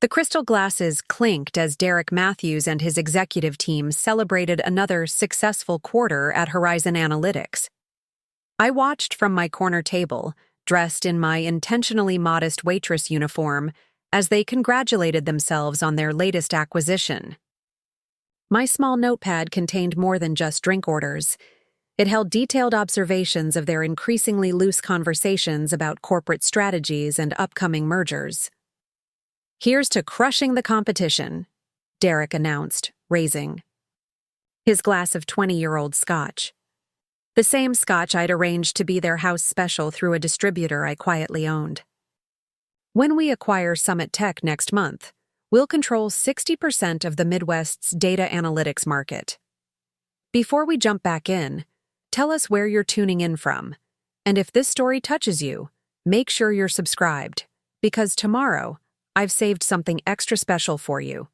The crystal glasses clinked as Derek Matthews and his executive team celebrated another successful quarter at Horizon Analytics. I watched from my corner table, dressed in my intentionally modest waitress uniform, as they congratulated themselves on their latest acquisition. My small notepad contained more than just drink orders. It held detailed observations of their increasingly loose conversations about corporate strategies and upcoming mergers. "Here's to crushing the competition," Derek announced, raising his glass of 20-year-old scotch. The same scotch I'd arranged to be their house special through a distributor I quietly owned. "When we acquire Summit Tech next month, we'll control 60% of the Midwest's data analytics market. Before we jump back in, tell us where you're tuning in from, and if this story touches you, make sure you're subscribed, because tomorrow, I've saved something extra special for you."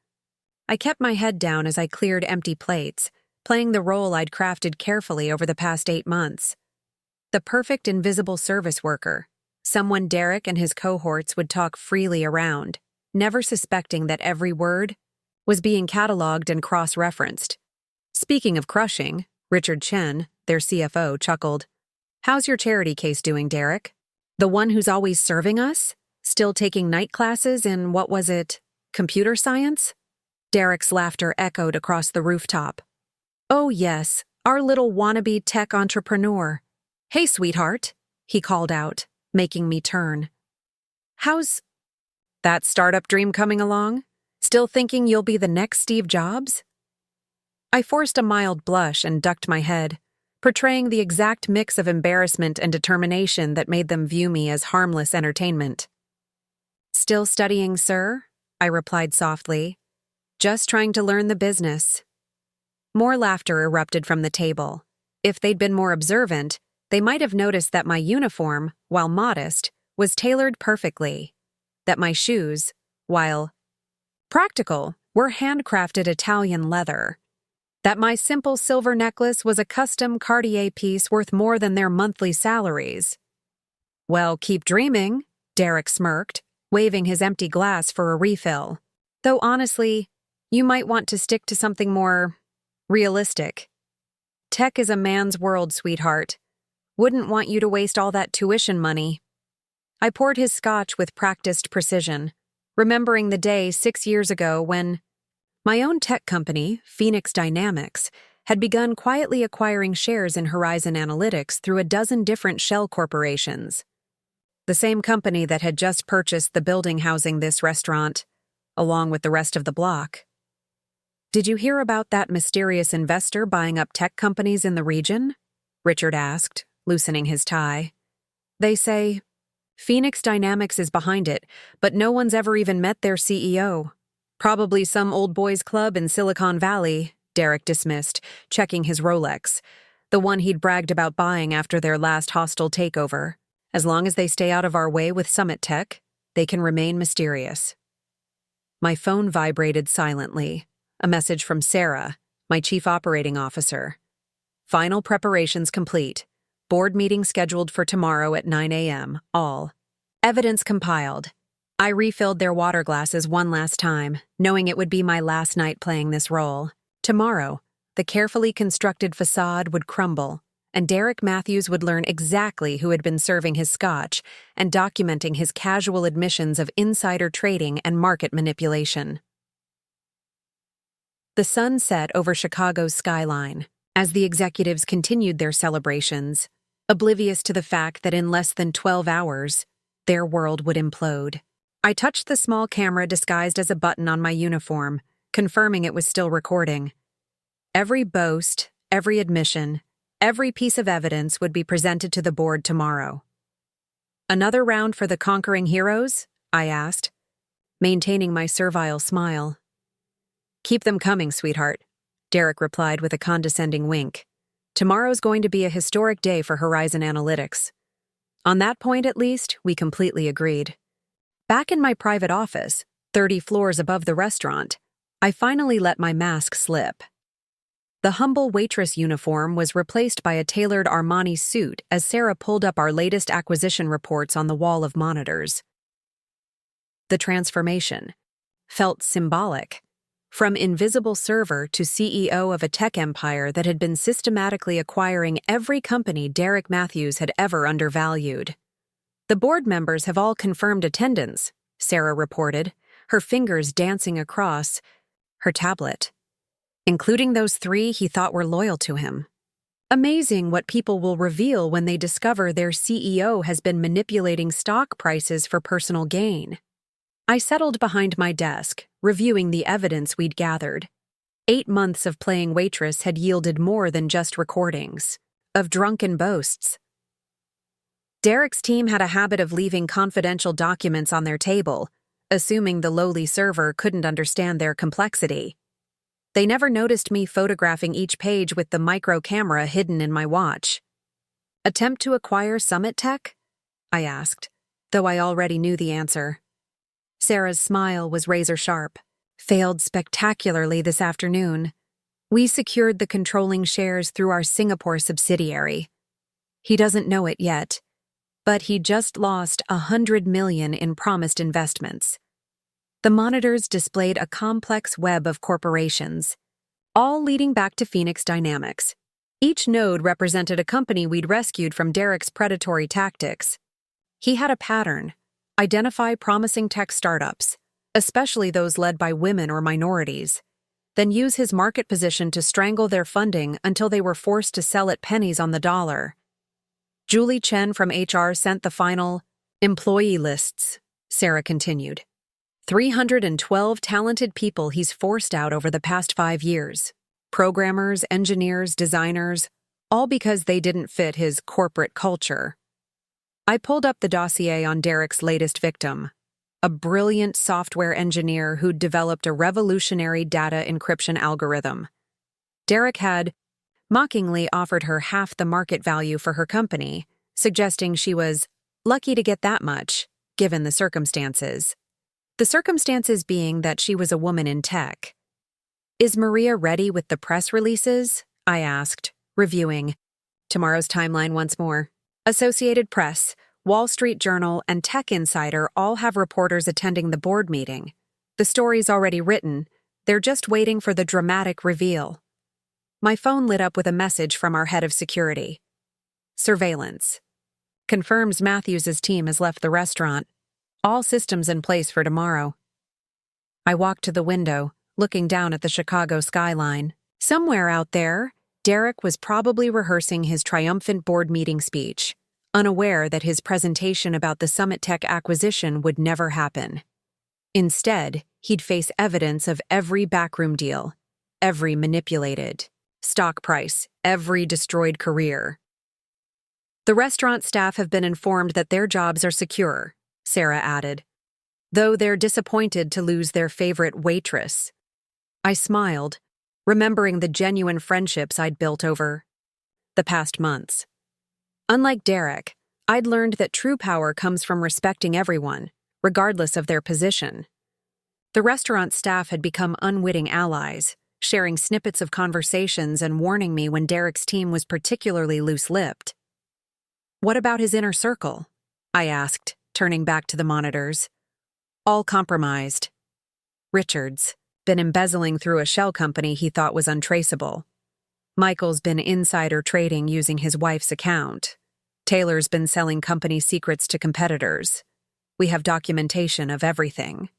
I kept my head down as I cleared empty plates, playing the role I'd crafted carefully over the past 8 months. The perfect invisible service worker, someone Derek and his cohorts would talk freely around, never suspecting that every word was being cataloged and cross-referenced. Speaking of crushing, Richard Chen, their CFO, chuckled. "How's your charity case doing, Derek? The one who's always serving us? Still taking night classes in, what was it, computer science?" Derek's laughter echoed across the rooftop. "Oh yes, our little wannabe tech entrepreneur. Hey, sweetheart," he called out, making me turn. "How's that startup dream coming along? Still thinking you'll be the next Steve Jobs?" I forced a mild blush and ducked my head, portraying the exact mix of embarrassment and determination that made them view me as harmless entertainment. "Still studying, sir?" I replied softly. "Just trying to learn the business." More laughter erupted from the table. If they'd been more observant, they might have noticed that my uniform, while modest, was tailored perfectly. That my shoes, while practical, were handcrafted Italian leather. That my simple silver necklace was a custom Cartier piece worth more than their monthly salaries. "Well, keep dreaming," Derek smirked, waving his empty glass for a refill. "Though honestly, you might want to stick to something more realistic. Tech is a man's world, sweetheart. Wouldn't want you to waste all that tuition money." I poured his scotch with practiced precision, remembering the day 6 years ago when my own tech company, Phoenix Dynamics, had begun quietly acquiring shares in Horizon Analytics through a dozen different shell corporations. The same company that had just purchased the building housing this restaurant, along with the rest of the block. "Did you hear about that mysterious investor buying up tech companies in the region?" Richard asked, loosening his tie. "They say Phoenix Dynamics is behind it, but no one's ever even met their CEO. Probably some old boys club in Silicon Valley," Derek dismissed, checking his Rolex, the one he'd bragged about buying after their last hostile takeover. "As long as they stay out of our way with Summit Tech, they can remain mysterious." My phone vibrated silently. A message from Sarah, my chief operating officer. "Final preparations complete. Board meeting scheduled for tomorrow at 9 a.m., all. Evidence compiled." I refilled their water glasses one last time, knowing it would be my last night playing this role. Tomorrow, the carefully constructed facade would crumble, and Derek Matthews would learn exactly who had been serving his scotch and documenting his casual admissions of insider trading and market manipulation. The sun set over Chicago's skyline as the executives continued their celebrations, oblivious to the fact that in less than 12 hours, their world would implode. I touched the small camera disguised as a button on my uniform, confirming it was still recording. Every boast, every admission, every piece of evidence would be presented to the board tomorrow. "Another round for the conquering heroes?" I asked, maintaining my servile smile. "Keep them coming, sweetheart," Derek replied with a condescending wink. "Tomorrow's going to be a historic day for Horizon Analytics." On that point, at least, we completely agreed. Back in my private office, 30 floors above the restaurant, I finally let my mask slip. The humble waitress uniform was replaced by a tailored Armani suit as Sarah pulled up our latest acquisition reports on the wall of monitors. The transformation. felt symbolic. From invisible server to CEO of a tech empire that had been systematically acquiring every company Derek Matthews had ever undervalued. The board members have all confirmed attendance, Sarah reported, her fingers dancing across her tablet, including those 3 he thought were loyal to him. Amazing what people will reveal when they discover their CEO has been manipulating stock prices for personal gain. I settled behind my desk, reviewing the evidence we'd gathered. 8 months of playing waitress had yielded more than just recordings of drunken boasts. Derek's team had a habit of leaving confidential documents on their table, assuming the lowly server couldn't understand their complexity. They never noticed me photographing each page with the micro camera hidden in my watch. Attempt to acquire Summit Tech? I asked, though I already knew the answer. Sarah's smile was razor-sharp. Failed spectacularly this afternoon. We secured the controlling shares through our Singapore subsidiary. He doesn't know it yet, but he just lost $100 million in promised investments. The monitors displayed a complex web of corporations, all leading back to Phoenix Dynamics. Each node represented a company we'd rescued from Derek's predatory tactics. He had a pattern: identify promising tech startups, especially those led by women or minorities, then use his market position to strangle their funding until they were forced to sell at pennies on the dollar. Julie Chen from HR sent the final employee lists, Sarah continued. 312 talented people he's forced out over the past 5 years. Programmers, engineers, designers, all because they didn't fit his corporate culture. I pulled up the dossier on Derek's latest victim, a brilliant software engineer who'd developed a revolutionary data encryption algorithm. Derek had mockingly offered her half the market value for her company, suggesting she was lucky to get that much, given the circumstances. The circumstances being that she was a woman in tech. Is Maria ready with the press releases? I asked, reviewing tomorrow's timeline once more. Associated Press, Wall Street Journal, and Tech Insider all have reporters attending the board meeting. The story's already written. They're just waiting for the dramatic reveal. My phone lit up with a message from our head of security. Surveillance. Confirms Matthews' team has left the restaurant. All systems in place for tomorrow. I walked to the window, looking down at the Chicago skyline. Somewhere out there, Derek was probably rehearsing his triumphant board meeting speech, unaware that his presentation about the Summit Tech acquisition would never happen. Instead, he'd face evidence of every backroom deal, every manipulated stock price, every destroyed career. The restaurant staff have been informed that their jobs are secure, Sarah added, though they're disappointed to lose their favorite waitress. I smiled, remembering the genuine friendships I'd built over the past months. Unlike Derek, I'd learned that true power comes from respecting everyone, regardless of their position. The restaurant staff had become unwitting allies, sharing snippets of conversations and warning me when Derek's team was particularly loose-lipped. What about his inner circle? I asked, turning back to the monitors. All compromised. Richard's been embezzling through a shell company he thought was untraceable. Michael's been insider trading using his wife's account. Taylor's been selling company secrets to competitors. We have documentation of everything.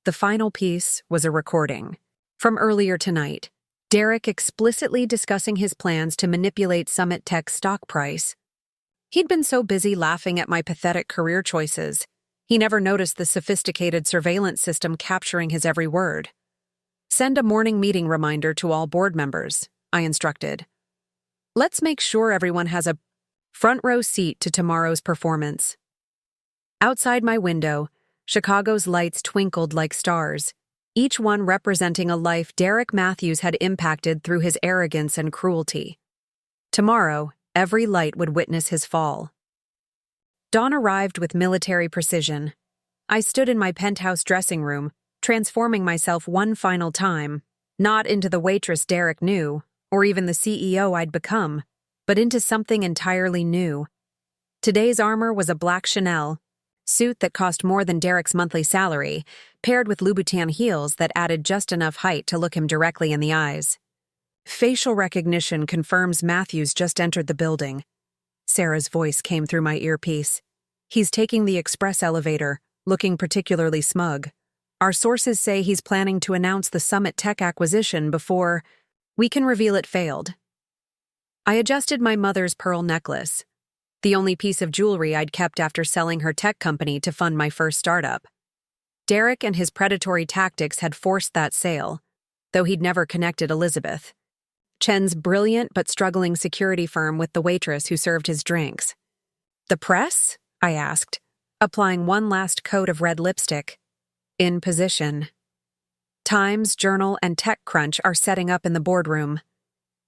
The final piece was a recording from earlier tonight, Derek explicitly discussing his plans to manipulate Summit Tech's stock price. He'd been so busy laughing at my pathetic career choices, he never noticed the sophisticated surveillance system capturing his every word. Send a morning meeting reminder to all board members, I instructed. Let's make sure everyone has a front row seat to tomorrow's performance. Outside my window, Chicago's lights twinkled like stars, each one representing a life Derek Matthews had impacted through his arrogance and cruelty. Tomorrow, every light would witness his fall. Dawn arrived with military precision. I stood in my penthouse dressing room, transforming myself one final time, not into the waitress Derek knew, or even the CEO I'd become, but into something entirely new. Today's armor was a black Chanel, suit that cost more than Derek's monthly salary, paired with Louboutin heels that added just enough height to look him directly in the eyes. Facial recognition confirms Matthews just entered the building. Sarah's voice came through my earpiece. He's taking the express elevator, looking particularly smug. Our sources say he's planning to announce the Summit Tech acquisition before we can reveal it failed. I adjusted my mother's pearl necklace, the only piece of jewelry I'd kept after selling her tech company to fund my first startup. Derek and his predatory tactics had forced that sale, though he'd never connected Elizabeth, Chen's brilliant but struggling security firm, with the waitress who served his drinks. "The press?" I asked, applying one last coat of red lipstick. "In position. Times, Journal, and TechCrunch are setting up in the boardroom.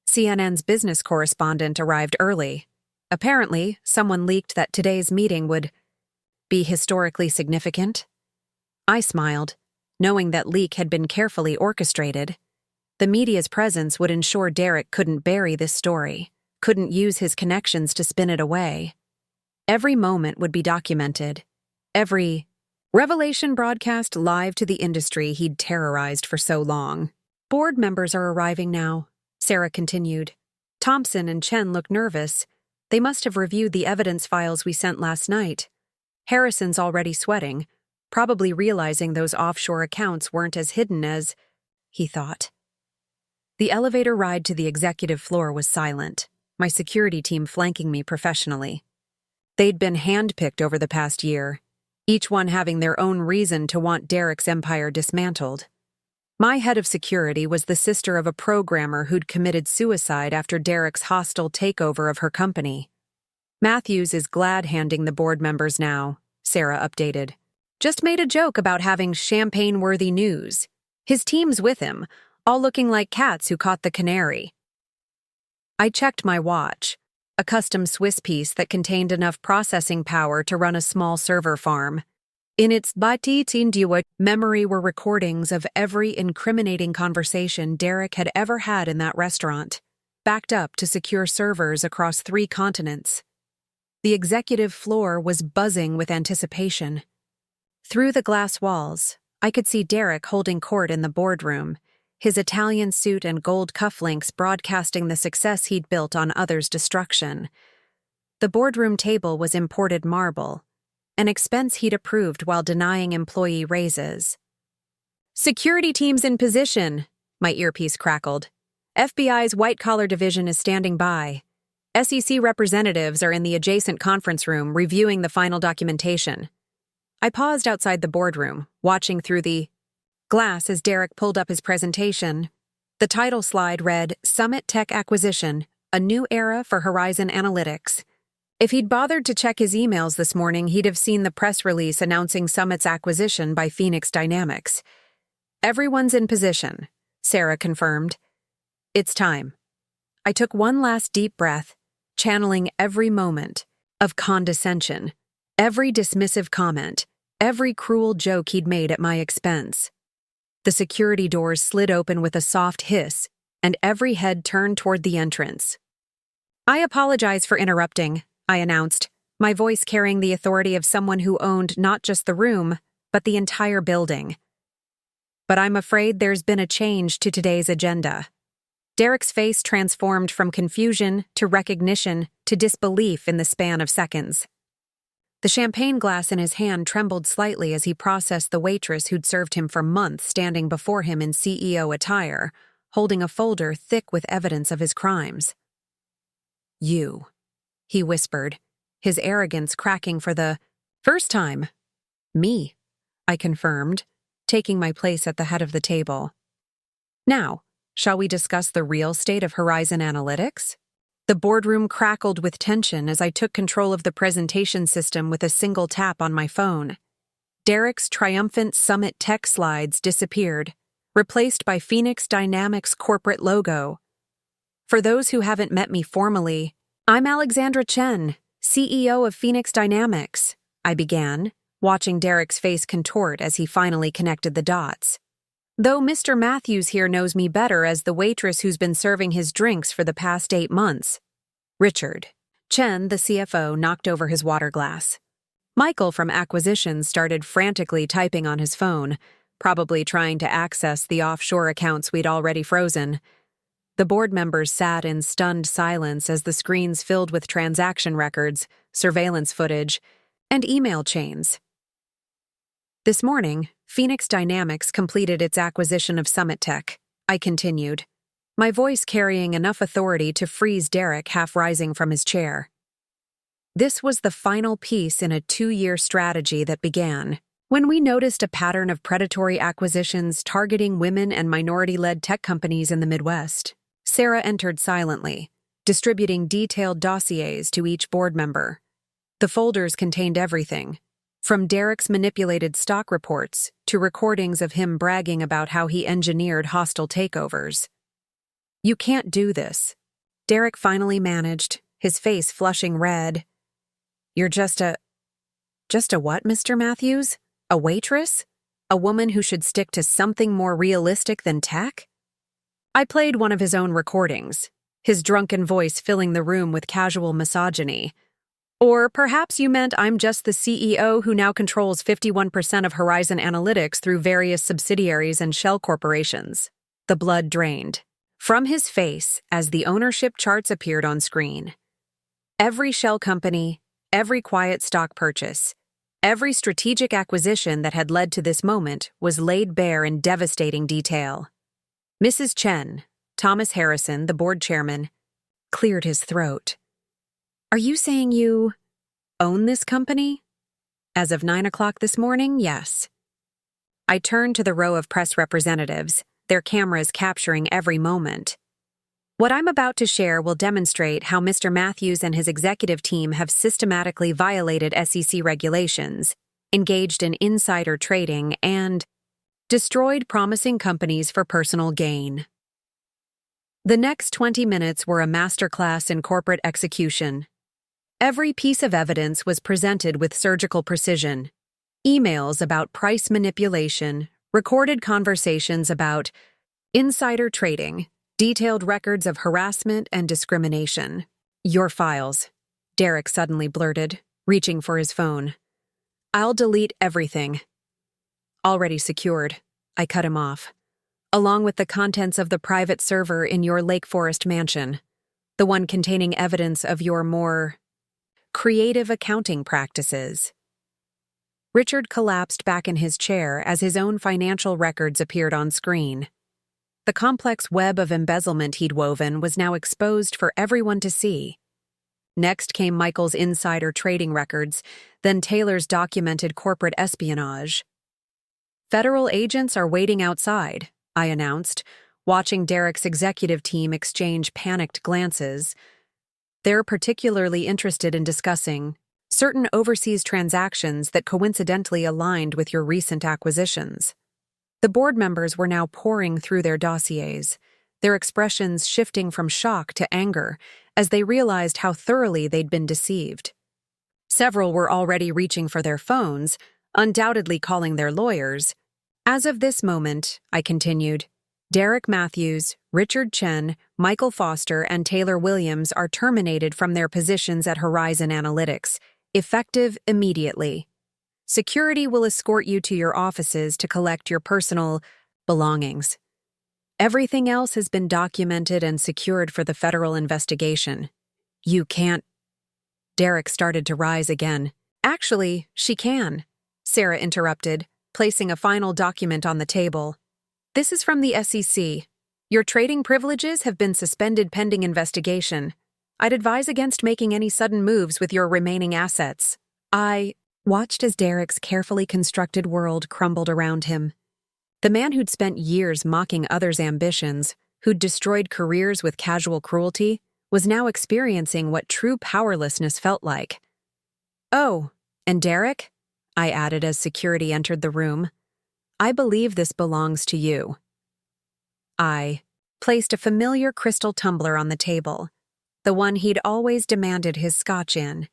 CNN's business correspondent arrived early. Apparently, someone leaked that today's meeting would be historically significant." I smiled, knowing that leak had been carefully orchestrated. The media's presence would ensure Derek couldn't bury this story, couldn't use his connections to spin it away. Every moment would be documented. Every revelation broadcast live to the industry he'd terrorized for so long. "Board members are arriving now," Sarah continued. "Thompson and Chen look nervous. They must have reviewed the evidence files we sent last night. Harrison's already sweating, probably realizing those offshore accounts weren't as hidden as he thought." The elevator ride to the executive floor was silent, my security team flanking me professionally. They'd been handpicked over the past year, each one having their own reason to want Derek's empire dismantled. My head of security was the sister of a programmer who'd committed suicide after Derek's hostile takeover of her company. "Matthews is glad-handing the board members now," Sarah updated. "Just made a joke about having champagne-worthy news. His team's with him, all looking like cats who caught the canary." I checked my watch, a custom Swiss piece that contained enough processing power to run a small server farm. In its bâti memory were recordings of every incriminating conversation Derek had ever had in that restaurant, backed up to secure servers across 3 continents. The executive floor was buzzing with anticipation. Through the glass walls, I could see Derek holding court in the boardroom, his Italian suit and gold cufflinks broadcasting the success he'd built on others' destruction. The boardroom table was imported marble, an expense he'd approved while denying employee raises. "Security teams in position," my earpiece crackled. "FBI's white-collar division is standing by. SEC representatives are in the adjacent conference room reviewing the final documentation." I paused outside the boardroom, watching through the glass as Derek pulled up his presentation. The title slide read, "Summit Tech Acquisition, a New Era for Horizon Analytics." If he'd bothered to check his emails this morning, he'd have seen the press release announcing Summit's acquisition by Phoenix Dynamics. "Everyone's in position," Sarah confirmed. "It's time." I took one last deep breath, channeling every moment of condescension, every dismissive comment, every cruel joke he'd made at my expense. The security doors slid open with a soft hiss, and every head turned toward the entrance. "I apologize for interrupting," I announced, my voice carrying the authority of someone who owned not just the room, but the entire building. "But I'm afraid there's been a change to today's agenda." Derek's face transformed from confusion to recognition to disbelief in the span of seconds. The champagne glass in his hand trembled slightly as he processed the waitress who'd served him for months standing before him in CEO attire, holding a folder thick with evidence of his crimes. "You," he whispered, his arrogance cracking for the first time. "Me," I confirmed, taking my place at the head of the table. "Now, shall we discuss the real state of Horizon Analytics?" The boardroom crackled with tension as I took control of the presentation system with a single tap on my phone. Derek's triumphant Summit Tech slides disappeared, replaced by Phoenix Dynamics' corporate logo. For those who haven't met me formally, I'm Alexandra Chen, CEO of Phoenix Dynamics, I began, watching Derek's face contort as he finally connected the dots. "Though Mr. Matthews here knows me better as the waitress who's been serving his drinks for the past 8 months. Richard." Chen, the CFO, knocked over his water glass. Michael from Acquisitions started frantically typing on his phone, probably trying to access the offshore accounts we'd already frozen. The board members sat in stunned silence as the screens filled with transaction records, surveillance footage, and email chains. This morning, Phoenix Dynamics completed its acquisition of Summit Tech, I continued, my voice carrying enough authority to freeze Derek half rising from his chair. This was the final piece in a 2-year strategy that began when we noticed a pattern of predatory acquisitions targeting women and minority-led tech companies in the Midwest. Sarah entered silently, distributing detailed dossiers to each board member. The folders contained everything, from Derek's manipulated stock reports to recordings of him bragging about how he engineered hostile takeovers. "You can't do this," Derek finally managed, his face flushing red. "You're just a what, Mr. Matthews? A waitress? A woman who should stick to something more realistic than tech?" I played one of his own recordings, his drunken voice filling the room with casual misogyny. "Or perhaps you meant I'm just the CEO who now controls 51% of Horizon Analytics through various subsidiaries and shell corporations." The blood drained from his face as the ownership charts appeared on screen. Every shell company, every quiet stock purchase, every strategic acquisition that had led to this moment was laid bare in devastating detail. Mrs. Chen, Thomas Harrison, the board chairman, cleared his throat. "Are you saying you own this company?" "As of 9 o'clock this morning, yes." I turned to the row of press representatives, their cameras capturing every moment. "What I'm about to share will demonstrate how Mr. Matthews and his executive team have systematically violated SEC regulations, engaged in insider trading, and destroyed promising companies for personal gain." The next 20 minutes were a masterclass in corporate execution. Every piece of evidence was presented with surgical precision. Emails about price manipulation, recorded conversations about insider trading, detailed records of harassment and discrimination. "Your files," Derek suddenly blurted, reaching for his phone. "I'll delete everything." "Already secured," I cut him off. "Along with the contents of the private server in your Lake Forest mansion, the one containing evidence of your more creative accounting practices." Richard collapsed back in his chair as his own financial records appeared on screen. The complex web of embezzlement he'd woven was now exposed for everyone to see. Next came Michael's insider trading records, then Taylor's documented corporate espionage. "Federal agents are waiting outside," I announced, watching Derek's executive team exchange panicked glances. "They're particularly interested in discussing certain overseas transactions that coincidentally aligned with your recent acquisitions." The board members were now pouring through their dossiers, their expressions shifting from shock to anger as they realized how thoroughly they'd been deceived. Several were already reaching for their phones, undoubtedly calling their lawyers. "As of this moment," I continued, "Derek Matthews, Richard Chen, Michael Foster, and Taylor Williams are terminated from their positions at Horizon Analytics, effective immediately. Security will escort you to your offices to collect your personal belongings. Everything else has been documented and secured for the federal investigation. You can't—" Derek started to rise again. "Actually, she can," Sarah interrupted, placing a final document on the table. "This is from the SEC. Your trading privileges have been suspended pending investigation. I'd advise against making any sudden moves with your remaining assets." I watched as Derek's carefully constructed world crumbled around him. The man who'd spent years mocking others' ambitions, who'd destroyed careers with casual cruelty, was now experiencing what true powerlessness felt like. "Oh, and Derek?" I added as security entered the room. "I believe this belongs to you." I placed a familiar crystal tumbler on the table, the one he'd always demanded his scotch in.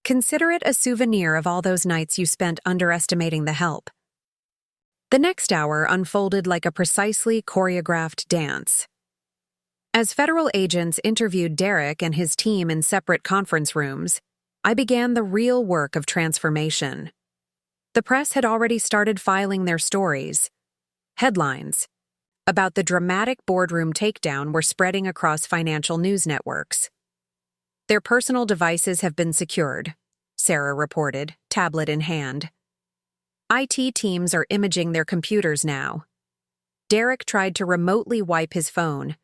"Consider it a souvenir of all those nights you spent underestimating the help." The next hour unfolded like a precisely choreographed dance. As federal agents interviewed Derek and his team in separate conference rooms, I began the real work of transformation. The press had already started filing their stories. Headlines about the dramatic boardroom takedown were spreading across financial news networks. Their personal devices have been secured, Sarah reported, tablet in hand. IT teams are imaging their computers now. Derek tried to remotely wipe his phone,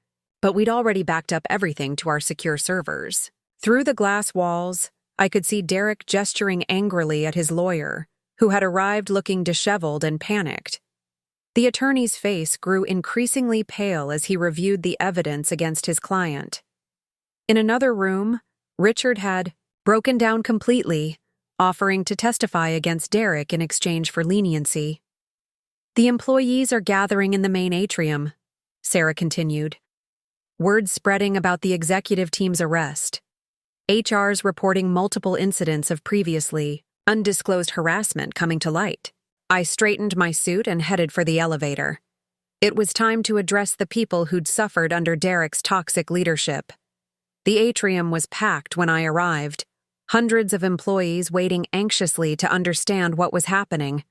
but we'd already backed up everything to our secure servers. Through the glass walls, I could see Derek gesturing angrily at his lawyer, who had arrived looking disheveled and panicked. The attorney's face grew increasingly pale as he reviewed the evidence against his client. In another room, Richard had broken down completely, offering to testify against Derek in exchange for leniency. The employees are gathering in the main atrium, Sarah continued. Word spreading about the executive team's arrest. HR's reporting multiple incidents of previously undisclosed harassment coming to light. I straightened my suit and headed for the elevator. It was time to address the people who'd suffered under Derek's toxic leadership. The atrium was packed when I arrived, hundreds of employees waiting anxiously to understand what was happening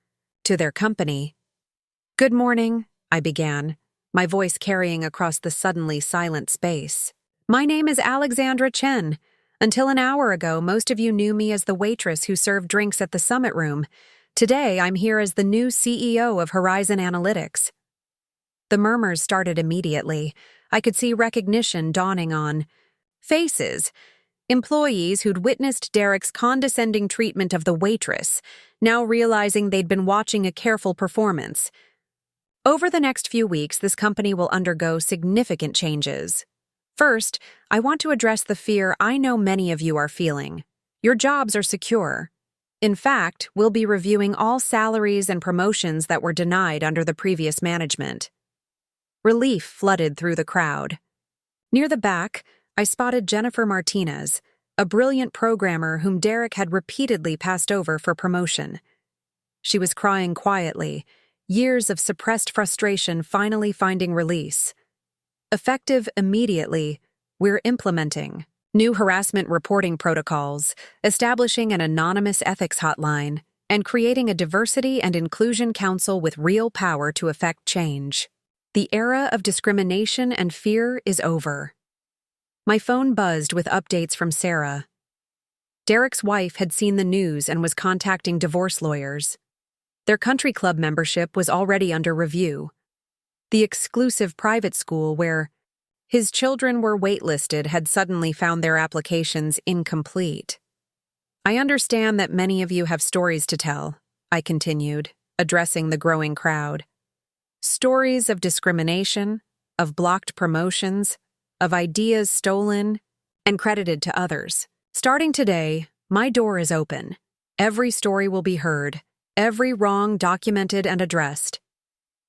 to their company. "Good morning," I began, my voice carrying across the suddenly silent space. "My name is Alexandra Chen. Until an hour ago, most of you knew me as the waitress who served drinks at the Summit Room. Today, I'm here as the new CEO of Horizon Analytics." The murmurs started immediately. I could see recognition dawning on faces. Employees who'd witnessed Derek's condescending treatment of the waitress, now realizing they'd been watching a careful performance. Over the next few weeks, this company will undergo significant changes. First, I want to address the fear I know many of you are feeling. Your jobs are secure. In fact, we'll be reviewing all salaries and promotions that were denied under the previous management. Relief flooded through the crowd. Near the back, I spotted Jennifer Martinez, a brilliant programmer whom Derek had repeatedly passed over for promotion. She was crying quietly, years of suppressed frustration finally finding release. Effective immediately, we're implementing new harassment reporting protocols, establishing an anonymous ethics hotline, and creating a diversity and inclusion council with real power to effect change. The era of discrimination and fear is over. My phone buzzed with updates from Sarah. Derek's wife had seen the news and was contacting divorce lawyers. Their country club membership was already under review. The exclusive private school where his children were waitlisted had suddenly found their applications incomplete. "I understand that many of you have stories to tell," I continued, addressing the growing crowd. "Stories of discrimination, of blocked promotions, of ideas stolen and credited to others. Starting today, my door is open. Every story will be heard, every wrong documented and addressed."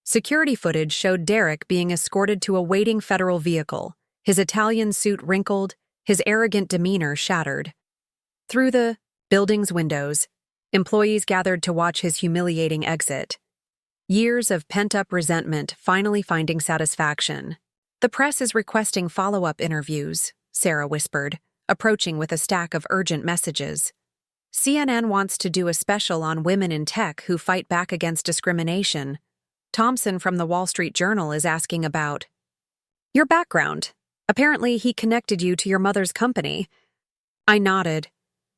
Security footage showed Derek being escorted to a waiting federal vehicle, his Italian suit wrinkled, his arrogant demeanor shattered. Through the building's windows, employees gathered to watch his humiliating exit. Years of pent-up resentment finally finding satisfaction. "The press is requesting follow-up interviews," Sarah whispered, approaching with a stack of urgent messages. "CNN wants to do a special on women in tech who fight back against discrimination. Thompson from the Wall Street Journal is asking about your background. Apparently, he connected you to your mother's company." I nodded,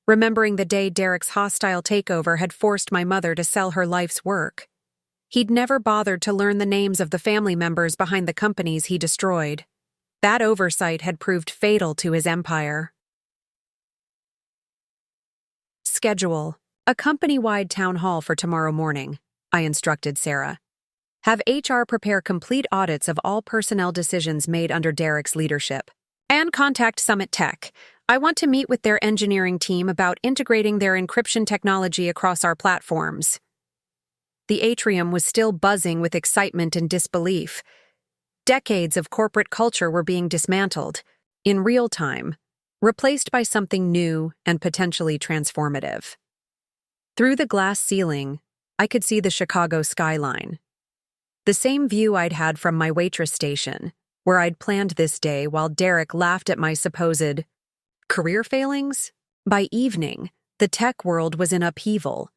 remembering the day Derek's hostile takeover had forced my mother to sell her life's work. He'd never bothered to learn the names of the family members behind the companies he destroyed. That oversight had proved fatal to his empire. "Schedule a company-wide town hall for tomorrow morning," I instructed Sarah. "Have HR prepare complete audits of all personnel decisions made under Derek's leadership. And contact Summit Tech. I want to meet with their engineering team about integrating their encryption technology across our platforms." The atrium was still buzzing with excitement and disbelief. Decades of corporate culture were being dismantled, in real time, replaced by something new and potentially transformative. Through the glass ceiling, I could see the Chicago skyline. The same view I'd had from my waitress station, where I'd planned this day while Derek laughed at my supposed career failings. By evening, the tech world was in upheaval.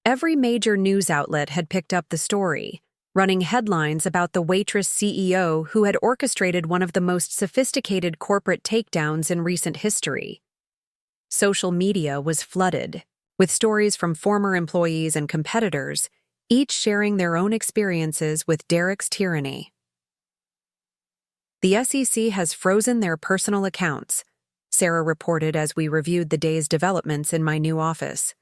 Every major news outlet had picked up the story, running headlines about the waitress CEO who had orchestrated one of the most sophisticated corporate takedowns in recent history. Social media was flooded, with stories from former employees and competitors, each sharing their own experiences with Derek's tyranny. The SEC has frozen their personal accounts, Sarah reported as we reviewed the day's developments in my new office.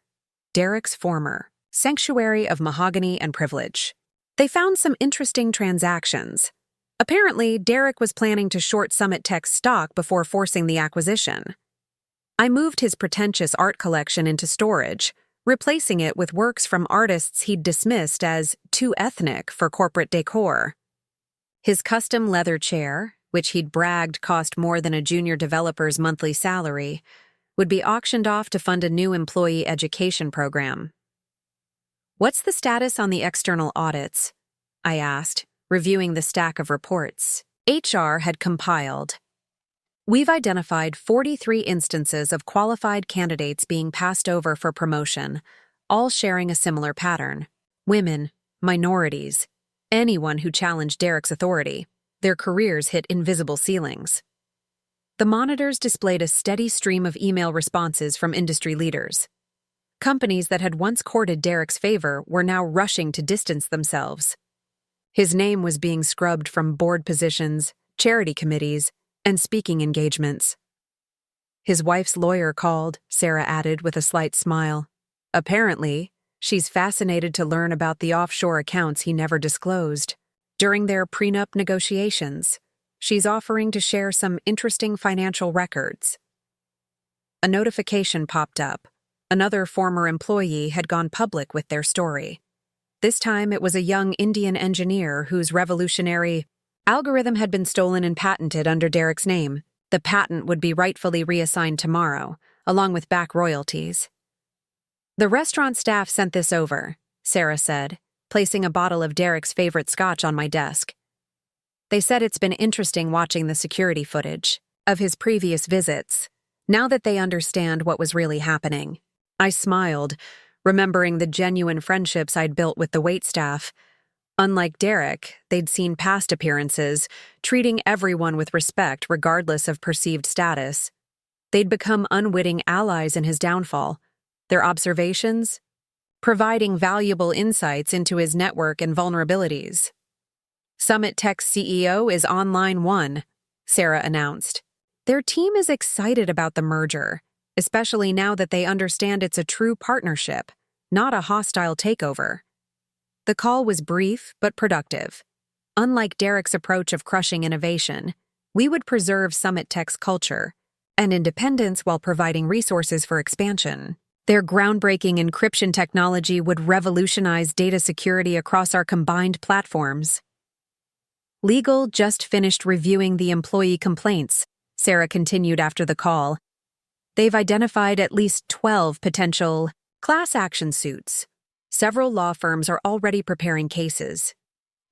Derek's former sanctuary of mahogany and privilege. They found some interesting transactions. Apparently, Derek was planning to short Summit Tech's stock before forcing the acquisition. I moved his pretentious art collection into storage, replacing it with works from artists he'd dismissed as too ethnic for corporate decor. His custom leather chair, which he'd bragged cost more than a junior developer's monthly salary, would be auctioned off to fund a new employee education program. "What's the status on the external audits?" I asked, reviewing the stack of reports HR had compiled. "We've identified 43 instances of qualified candidates being passed over for promotion, all sharing a similar pattern. Women, minorities, anyone who challenged Derek's authority. Their careers hit invisible ceilings." The monitors displayed a steady stream of email responses from industry leaders. Companies that had once courted Derek's favor were now rushing to distance themselves. His name was being scrubbed from board positions, charity committees, and speaking engagements. "His wife's lawyer called," Sarah added with a slight smile. "Apparently, she's fascinated to learn about the offshore accounts he never disclosed. During their prenup negotiations, she's offering to share some interesting financial records." A notification popped up. Another former employee had gone public with their story. This time it was a young Indian engineer whose revolutionary algorithm had been stolen and patented under Derek's name. The patent would be rightfully reassigned tomorrow, along with back royalties. "The restaurant staff sent this over," Sarah said, placing a bottle of Derek's favorite scotch on my desk. "They said it's been interesting watching the security footage of his previous visits, now that they understand what was really happening." I smiled, remembering the genuine friendships I'd built with the waitstaff. Unlike Derek, they'd seen past appearances, treating everyone with respect regardless of perceived status. They'd become unwitting allies in his downfall, their observations providing valuable insights into his network and vulnerabilities. "Summit Tech's CEO is on line 1, Sarah announced. Their team is excited about the merger, especially now that they understand it's a true partnership, not a hostile takeover. The call was brief but productive. Unlike Derek's approach of crushing innovation, we would preserve Summit Tech's culture and independence while providing resources for expansion. Their groundbreaking encryption technology would revolutionize data security across our combined platforms." "Legal just finished reviewing the employee complaints," Sarah continued after the call. "They've identified at least 12 potential class action suits. Several law firms are already preparing cases."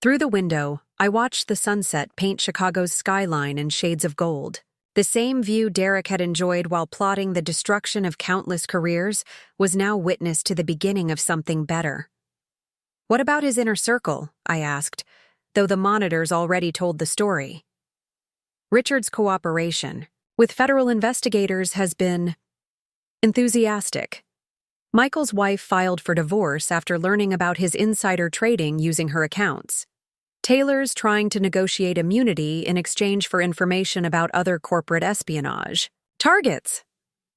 Through the window, I watched the sunset paint Chicago's skyline in shades of gold. The same view Derek had enjoyed while plotting the destruction of countless careers was now witness to the beginning of something better. "What about his inner circle?" I asked, though the monitors already told the story. "Richard's cooperation with federal investigators has been enthusiastic. Michael's wife filed for divorce after learning about his insider trading using her accounts. Taylor's trying to negotiate immunity in exchange for information about other corporate espionage. Targets!"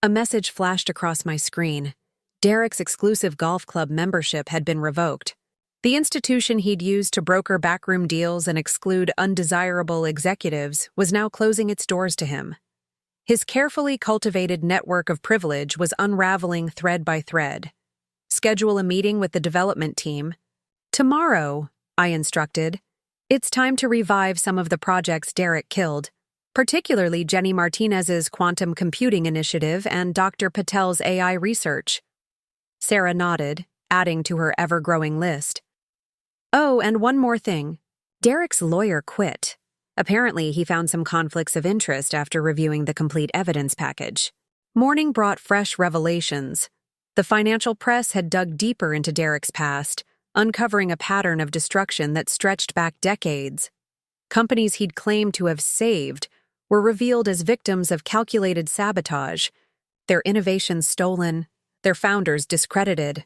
A message flashed across my screen. Derek's exclusive golf club membership had been revoked. The institution he'd used to broker backroom deals and exclude undesirable executives was now closing its doors to him. His carefully cultivated network of privilege was unraveling thread by thread. "Schedule a meeting with the development team." "Tomorrow," I instructed. "It's time to revive some of the projects Derek killed, particularly Jenny Martinez's quantum computing initiative and Dr. Patel's AI research." Sarah nodded, adding to her ever-growing list. "Oh, and one more thing. Derek's lawyer quit. Apparently, he found some conflicts of interest after reviewing the complete evidence package." Morning brought fresh revelations. The financial press had dug deeper into Derek's past, uncovering a pattern of destruction that stretched back decades. Companies he'd claimed to have saved were revealed as victims of calculated sabotage, their innovations stolen, their founders discredited.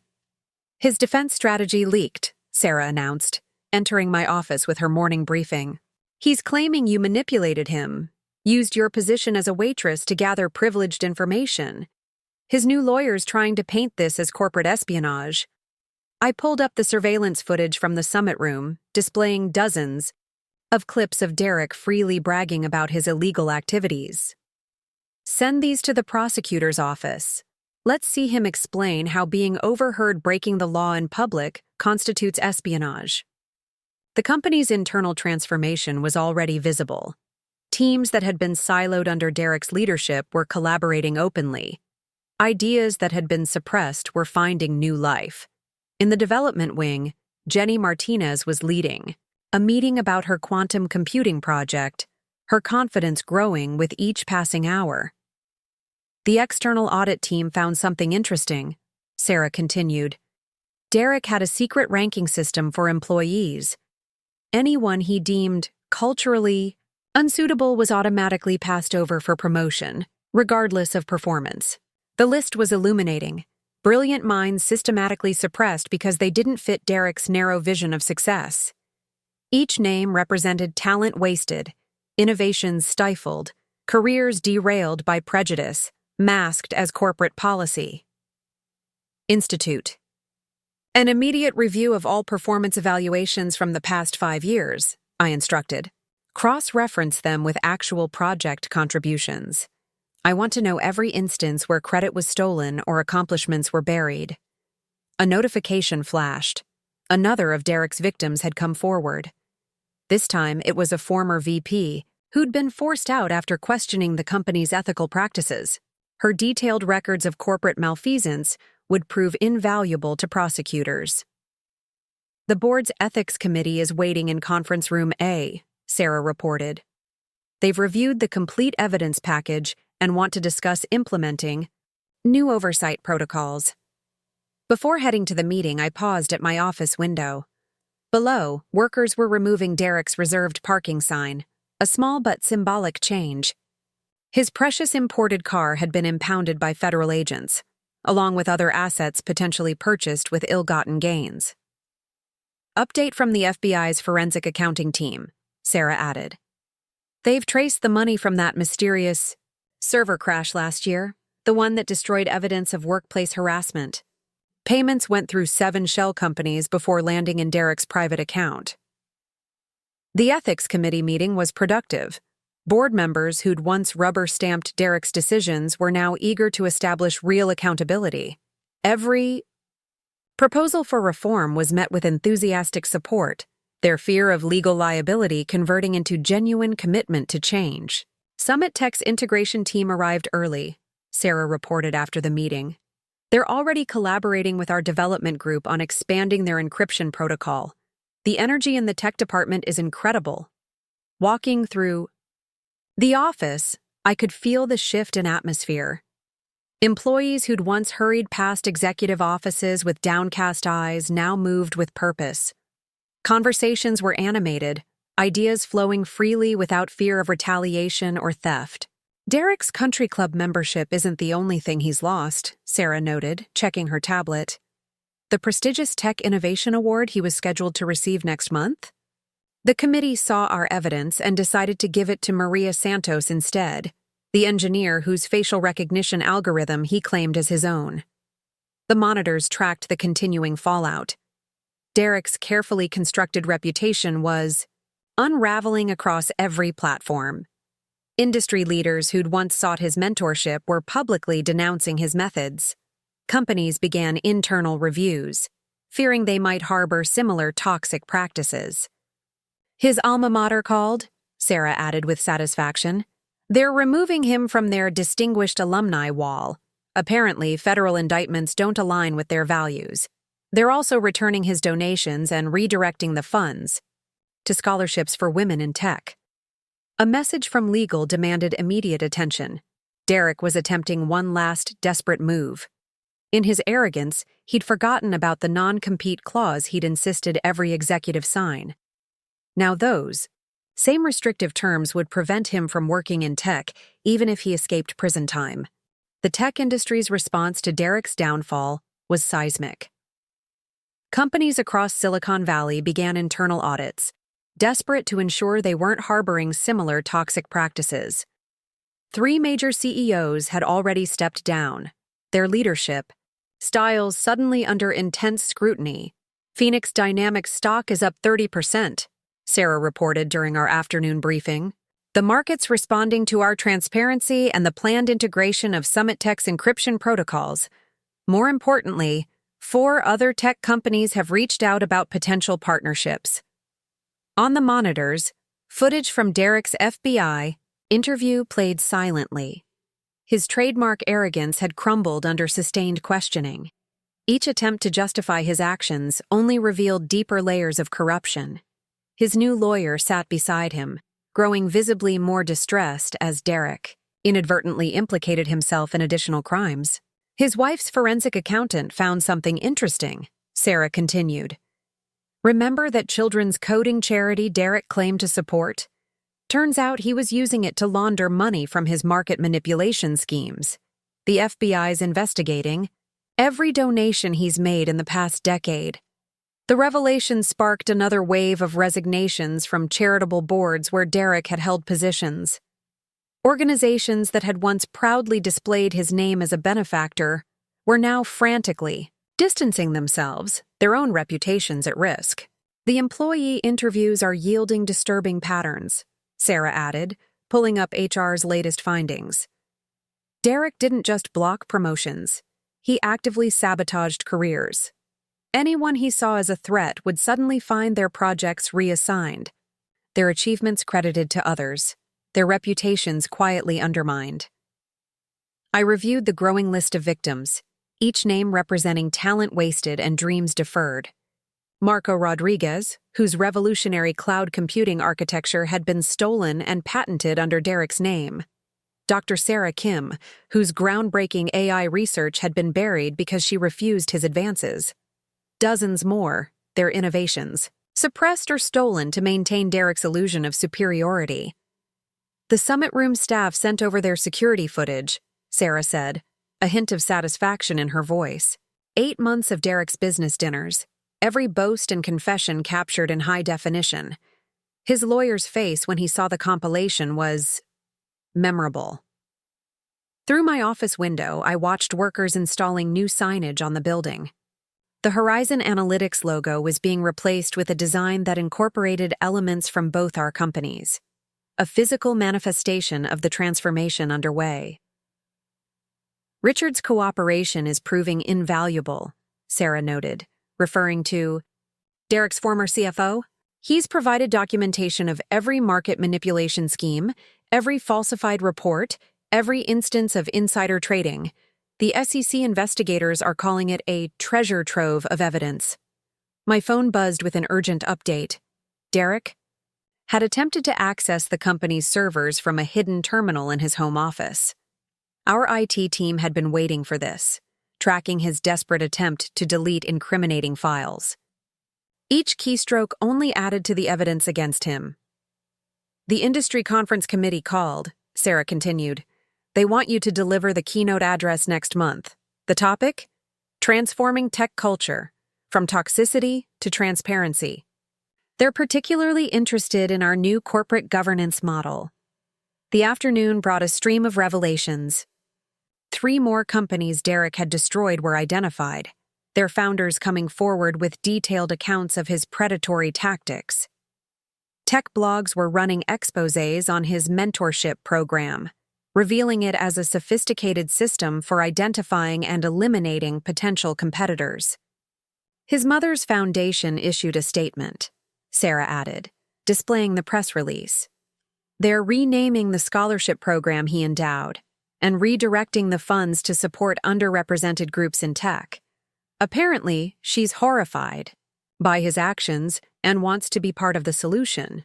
His defense strategy leaked, Sarah announced, entering my office with her morning briefing. He's claiming you manipulated him, used your position as a waitress to gather privileged information. His new lawyer's trying to paint this as corporate espionage. I pulled up the surveillance footage from the summit room, displaying dozens of clips of Derek freely bragging about his illegal activities. Send these to the prosecutor's office. Let's see him explain how being overheard breaking the law in public constitutes espionage. The company's internal transformation was already visible. Teams that had been siloed under Derek's leadership were collaborating openly. Ideas that had been suppressed were finding new life. In the development wing, Jenny Martinez was leading a meeting about her quantum computing project, her confidence growing with each passing hour. The external audit team found something interesting, Sarah continued. Derek had a secret ranking system for employees. Anyone he deemed culturally unsuitable was automatically passed over for promotion, regardless of performance. The list was illuminating. Brilliant minds systematically suppressed because they didn't fit Derek's narrow vision of success. Each name represented talent wasted, innovations stifled, careers derailed by prejudice, masked as corporate policy. Institute. An immediate review of all performance evaluations from the past 5 years, I instructed. Cross-reference them with actual project contributions. I want to know every instance where credit was stolen or accomplishments were buried. A notification flashed. Another of Derek's victims had come forward. This time, it was a former VP who'd been forced out after questioning the company's ethical practices. Her detailed records of corporate malfeasance would prove invaluable to prosecutors. The board's ethics committee is waiting in conference room A, Sarah reported. They've reviewed the complete evidence package and want to discuss implementing new oversight protocols. Before heading to the meeting, I paused at my office window. Below, workers were removing Derek's reserved parking sign, a small but symbolic change. His precious imported car had been impounded by federal agents, along with other assets potentially purchased with ill-gotten gains. Update from the FBI's forensic accounting team, Sarah added. They've traced the money from that mysterious server crash last year, the one that destroyed evidence of workplace harassment. Payments went through 7 shell companies before landing in Derek's private account. The ethics committee meeting was productive. Board members who'd once rubber-stamped Derek's decisions were now eager to establish real accountability. Every proposal for reform was met with enthusiastic support, their fear of legal liability converting into genuine commitment to change. Summit Tech's integration team arrived early, Sarah reported after the meeting. They're already collaborating with our development group on expanding their encryption protocol. The energy in the tech department is incredible. Walking through the office, I could feel the shift in atmosphere. Employees who'd once hurried past executive offices with downcast eyes now moved with purpose. Conversations were animated, ideas flowing freely without fear of retaliation or theft. Derek's country club membership isn't the only thing he's lost, Sarah noted, checking her tablet. The prestigious Tech Innovation Award he was scheduled to receive next month? The committee saw our evidence and decided to give it to Maria Santos instead, the engineer whose facial recognition algorithm he claimed as his own. The monitors tracked the continuing fallout. Derek's carefully constructed reputation was unraveling across every platform. Industry leaders who'd once sought his mentorship were publicly denouncing his methods. Companies began internal reviews, fearing they might harbor similar toxic practices. His alma mater called, Sarah added with satisfaction. They're removing him from their distinguished alumni wall. Apparently, federal indictments don't align with their values. They're also returning his donations and redirecting the funds to scholarships for women in tech. A message from legal demanded immediate attention. Derek was attempting one last desperate move. In his arrogance, he'd forgotten about the non-compete clause he'd insisted every executive sign. Now those same restrictive terms would prevent him from working in tech, even if he escaped prison time. The tech industry's response to Derek's downfall was seismic. Companies across Silicon Valley began internal audits, desperate to ensure they weren't harboring similar toxic practices. 3 major CEOs had already stepped down, their leadership styles suddenly under intense scrutiny. Phoenix Dynamics stock is up 30%, Sarah reported during our afternoon briefing. The market's responding to our transparency and the planned integration of Summit Tech's encryption protocols. More importantly, 4 other tech companies have reached out about potential partnerships. On the monitors, footage from Derek's FBI interview played silently. His trademark arrogance had crumbled under sustained questioning. Each attempt to justify his actions only revealed deeper layers of corruption. His new lawyer sat beside him, growing visibly more distressed as Derek inadvertently implicated himself in additional crimes. His wife's forensic accountant found something interesting, Sarah continued. Remember that children's coding charity Derek claimed to support? Turns out he was using it to launder money from his market manipulation schemes. The FBI's investigating every donation he's made in the past decade. The revelation sparked another wave of resignations from charitable boards where Derek had held positions. Organizations that had once proudly displayed his name as a benefactor were now frantically distancing themselves, their own reputations at risk. The employee interviews are yielding disturbing patterns, Sarah added, pulling up HR's latest findings. Derek didn't just block promotions. He actively sabotaged careers. Anyone he saw as a threat would suddenly find their projects reassigned, their achievements credited to others, their reputations quietly undermined. I reviewed the growing list of victims, each name representing talent wasted and dreams deferred. Marco Rodriguez, whose revolutionary cloud computing architecture had been stolen and patented under Derek's name. Dr. Sarah Kim, whose groundbreaking AI research had been buried because she refused his advances. Dozens more, their innovations, suppressed or stolen to maintain Derek's illusion of superiority. The summit room staff sent over their security footage, Sarah said, a hint of satisfaction in her voice. 8 months of Derek's business dinners, every boast and confession captured in high definition. His lawyer's face when he saw the compilation was memorable. Through my office window, I watched workers installing new signage on the building. The Horizon Analytics logo was being replaced with a design that incorporated elements from both our companies, a physical manifestation of the transformation underway. Richard's cooperation is proving invaluable, Sarah noted, referring to Derek's former CFO. He's provided documentation of every market manipulation scheme, every falsified report, every instance of insider trading. The SEC investigators are calling it a treasure trove of evidence. My phone buzzed with an urgent update. Derek had attempted to access the company's servers from a hidden terminal in his home office. Our IT team had been waiting for this, tracking his desperate attempt to delete incriminating files. Each keystroke only added to the evidence against him. The industry conference committee called, Sarah continued. They want you to deliver the keynote address next month. The topic? Transforming tech culture, from toxicity to transparency. They're particularly interested in our new corporate governance model. The afternoon brought a stream of revelations. 3 more companies Derek had destroyed were identified, their founders coming forward with detailed accounts of his predatory tactics. Tech blogs were running exposés on his mentorship program, revealing it as a sophisticated system for identifying and eliminating potential competitors. His mother's foundation issued a statement, Sarah added, displaying the press release. They're renaming the scholarship program he endowed and redirecting the funds to support underrepresented groups in tech. Apparently, she's horrified by his actions and wants to be part of the solution.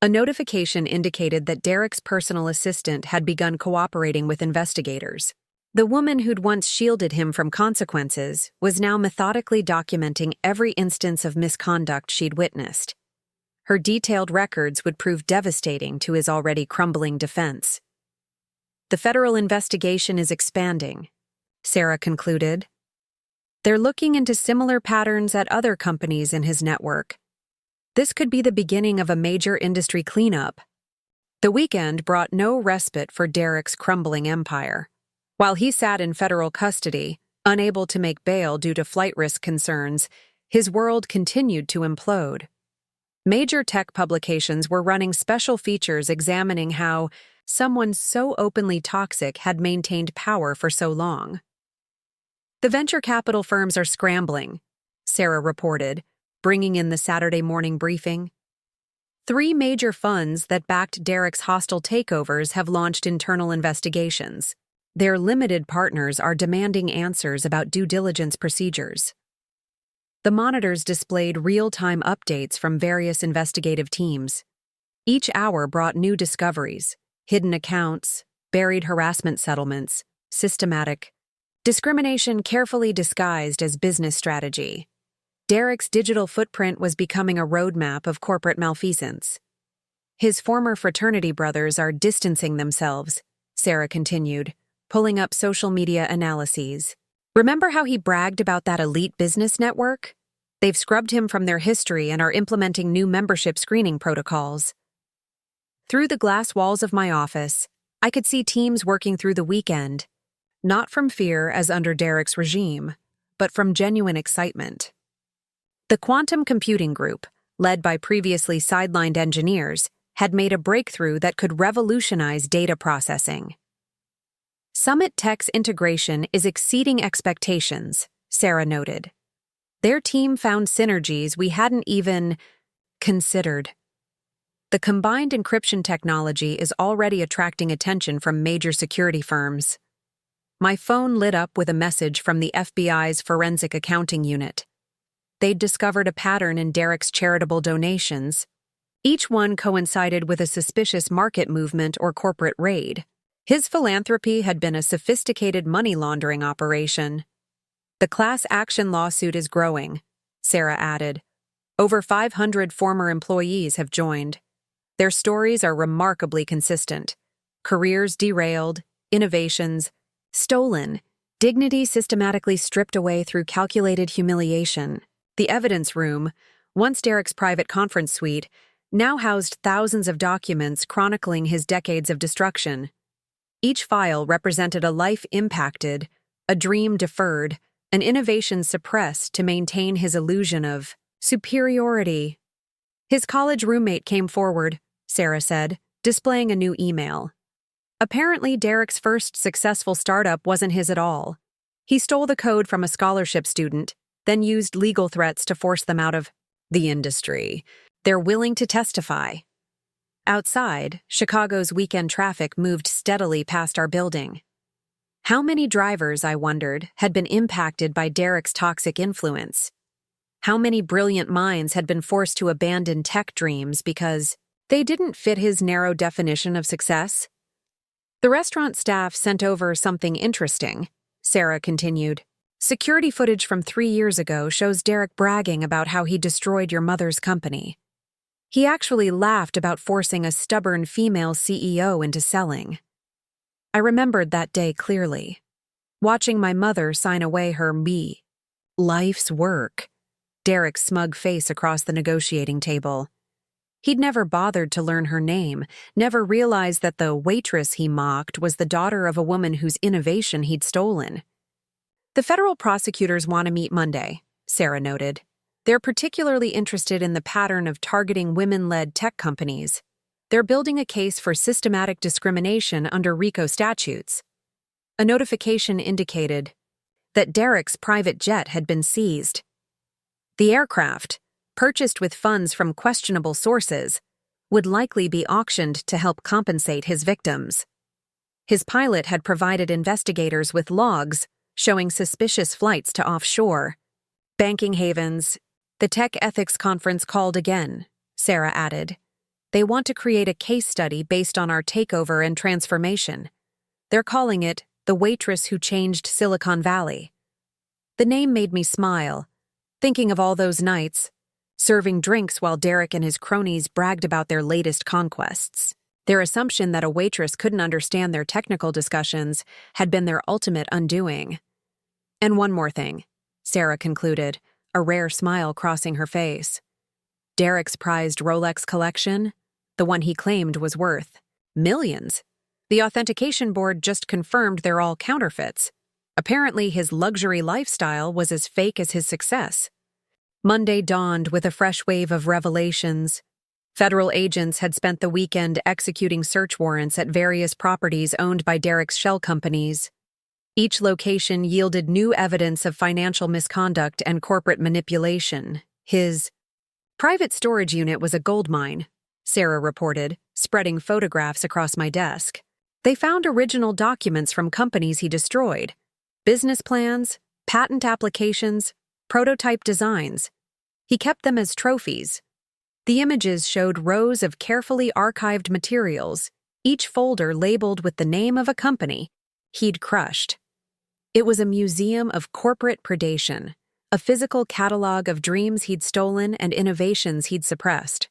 A notification indicated that Derek's personal assistant had begun cooperating with investigators. The woman who'd once shielded him from consequences was now methodically documenting every instance of misconduct she'd witnessed. Her detailed records would prove devastating to his already crumbling defense. "The federal investigation is expanding," Sarah concluded. "They're looking into similar patterns at other companies in his network. This could be the beginning of a major industry cleanup." The weekend brought no respite for Derek's crumbling empire. While he sat in federal custody, unable to make bail due to flight risk concerns, his world continued to implode. Major tech publications were running special features examining how someone so openly toxic had maintained power for so long. "The venture capital firms are scrambling," Sarah reported, bringing in the Saturday morning briefing. "3 major funds that backed Derek's hostile takeovers have launched internal investigations. Their limited partners are demanding answers about due diligence procedures." The monitors displayed real-time updates from various investigative teams. Each hour brought new discoveries: hidden accounts, buried harassment settlements, systematic discrimination carefully disguised as business strategy. Derek's digital footprint was becoming a roadmap of corporate malfeasance. "His former fraternity brothers are distancing themselves," Sarah continued, pulling up social media analyses. "Remember how he bragged about that elite business network? They've scrubbed him from their history and are implementing new membership screening protocols." Through the glass walls of my office, I could see teams working through the weekend, not from fear as under Derek's regime, but from genuine excitement. The quantum computing group, led by previously sidelined engineers, had made a breakthrough that could revolutionize data processing. "Summit Tech's integration is exceeding expectations," Sarah noted. "Their team found synergies we hadn't even considered." The combined encryption technology is already attracting attention from major security firms. My phone lit up with a message from the FBI's Forensic Accounting Unit. They'd discovered a pattern in Derek's charitable donations. Each one coincided with a suspicious market movement or corporate raid. His philanthropy had been a sophisticated money laundering operation. "The class action lawsuit is growing," Sarah added. "Over 500 former employees have joined. Their stories are remarkably consistent. Careers derailed, innovations stolen, dignity systematically stripped away through calculated humiliation." The evidence room, once Derek's private conference suite, now housed thousands of documents chronicling his decades of destruction. Each file represented a life impacted, a dream deferred, an innovation suppressed to maintain his illusion of superiority. "His college roommate came forward," Sarah said, displaying a new email. "Apparently, Derek's first successful startup wasn't his at all. He stole the code from a scholarship student, then used legal threats to force them out of the industry. They're willing to testify." Outside, Chicago's weekend traffic moved steadily past our building. How many drivers, I wondered, had been impacted by Derek's toxic influence? How many brilliant minds had been forced to abandon tech dreams because they didn't fit his narrow definition of success? "The restaurant staff sent over something interesting," Sarah continued. "Security footage from 3 years ago shows Derek bragging about how he destroyed your mother's company. He actually laughed about forcing a stubborn female CEO into selling." I remembered that day clearly, watching my mother sign away her life's work, Derek's smug face across the negotiating table. He'd never bothered to learn her name, never realized that the waitress he mocked was the daughter of a woman whose innovation he'd stolen. "The federal prosecutors want to meet Monday," Sarah noted. "They're particularly interested in the pattern of targeting women-led tech companies. They're building a case for systematic discrimination under RICO statutes." A notification indicated that Derek's private jet had been seized. The aircraft, purchased with funds from questionable sources, would likely be auctioned to help compensate his victims. His pilot had provided investigators with logs showing suspicious flights to offshore banking havens. "The Tech Ethics Conference called again," Sarah added. They want to create a case study based on our takeover and transformation. They're calling it The Waitress Who Changed Silicon Valley. The name made me smile, thinking of all those nights, serving drinks while Derek and his cronies bragged about their latest conquests. Their assumption that a waitress couldn't understand their technical discussions had been their ultimate undoing. And one more thing, Sarah concluded, a rare smile crossing her face. Derek's prized Rolex collection, the one he claimed was worth millions. The authentication board just confirmed they're all counterfeits. Apparently, his luxury lifestyle was as fake as his success. Monday dawned with a fresh wave of revelations. Federal agents had spent the weekend executing search warrants at various properties owned by Derek's shell companies. Each location yielded new evidence of financial misconduct and corporate manipulation. His private storage unit was a goldmine, Sarah reported, spreading photographs across my desk. They found original documents from companies he destroyed, business plans, patent applications, prototype designs. He kept them as trophies. The images showed rows of carefully archived materials, each folder labeled with the name of a company he'd crushed. It was a museum of corporate predation, a physical catalog of dreams he'd stolen and innovations he'd suppressed.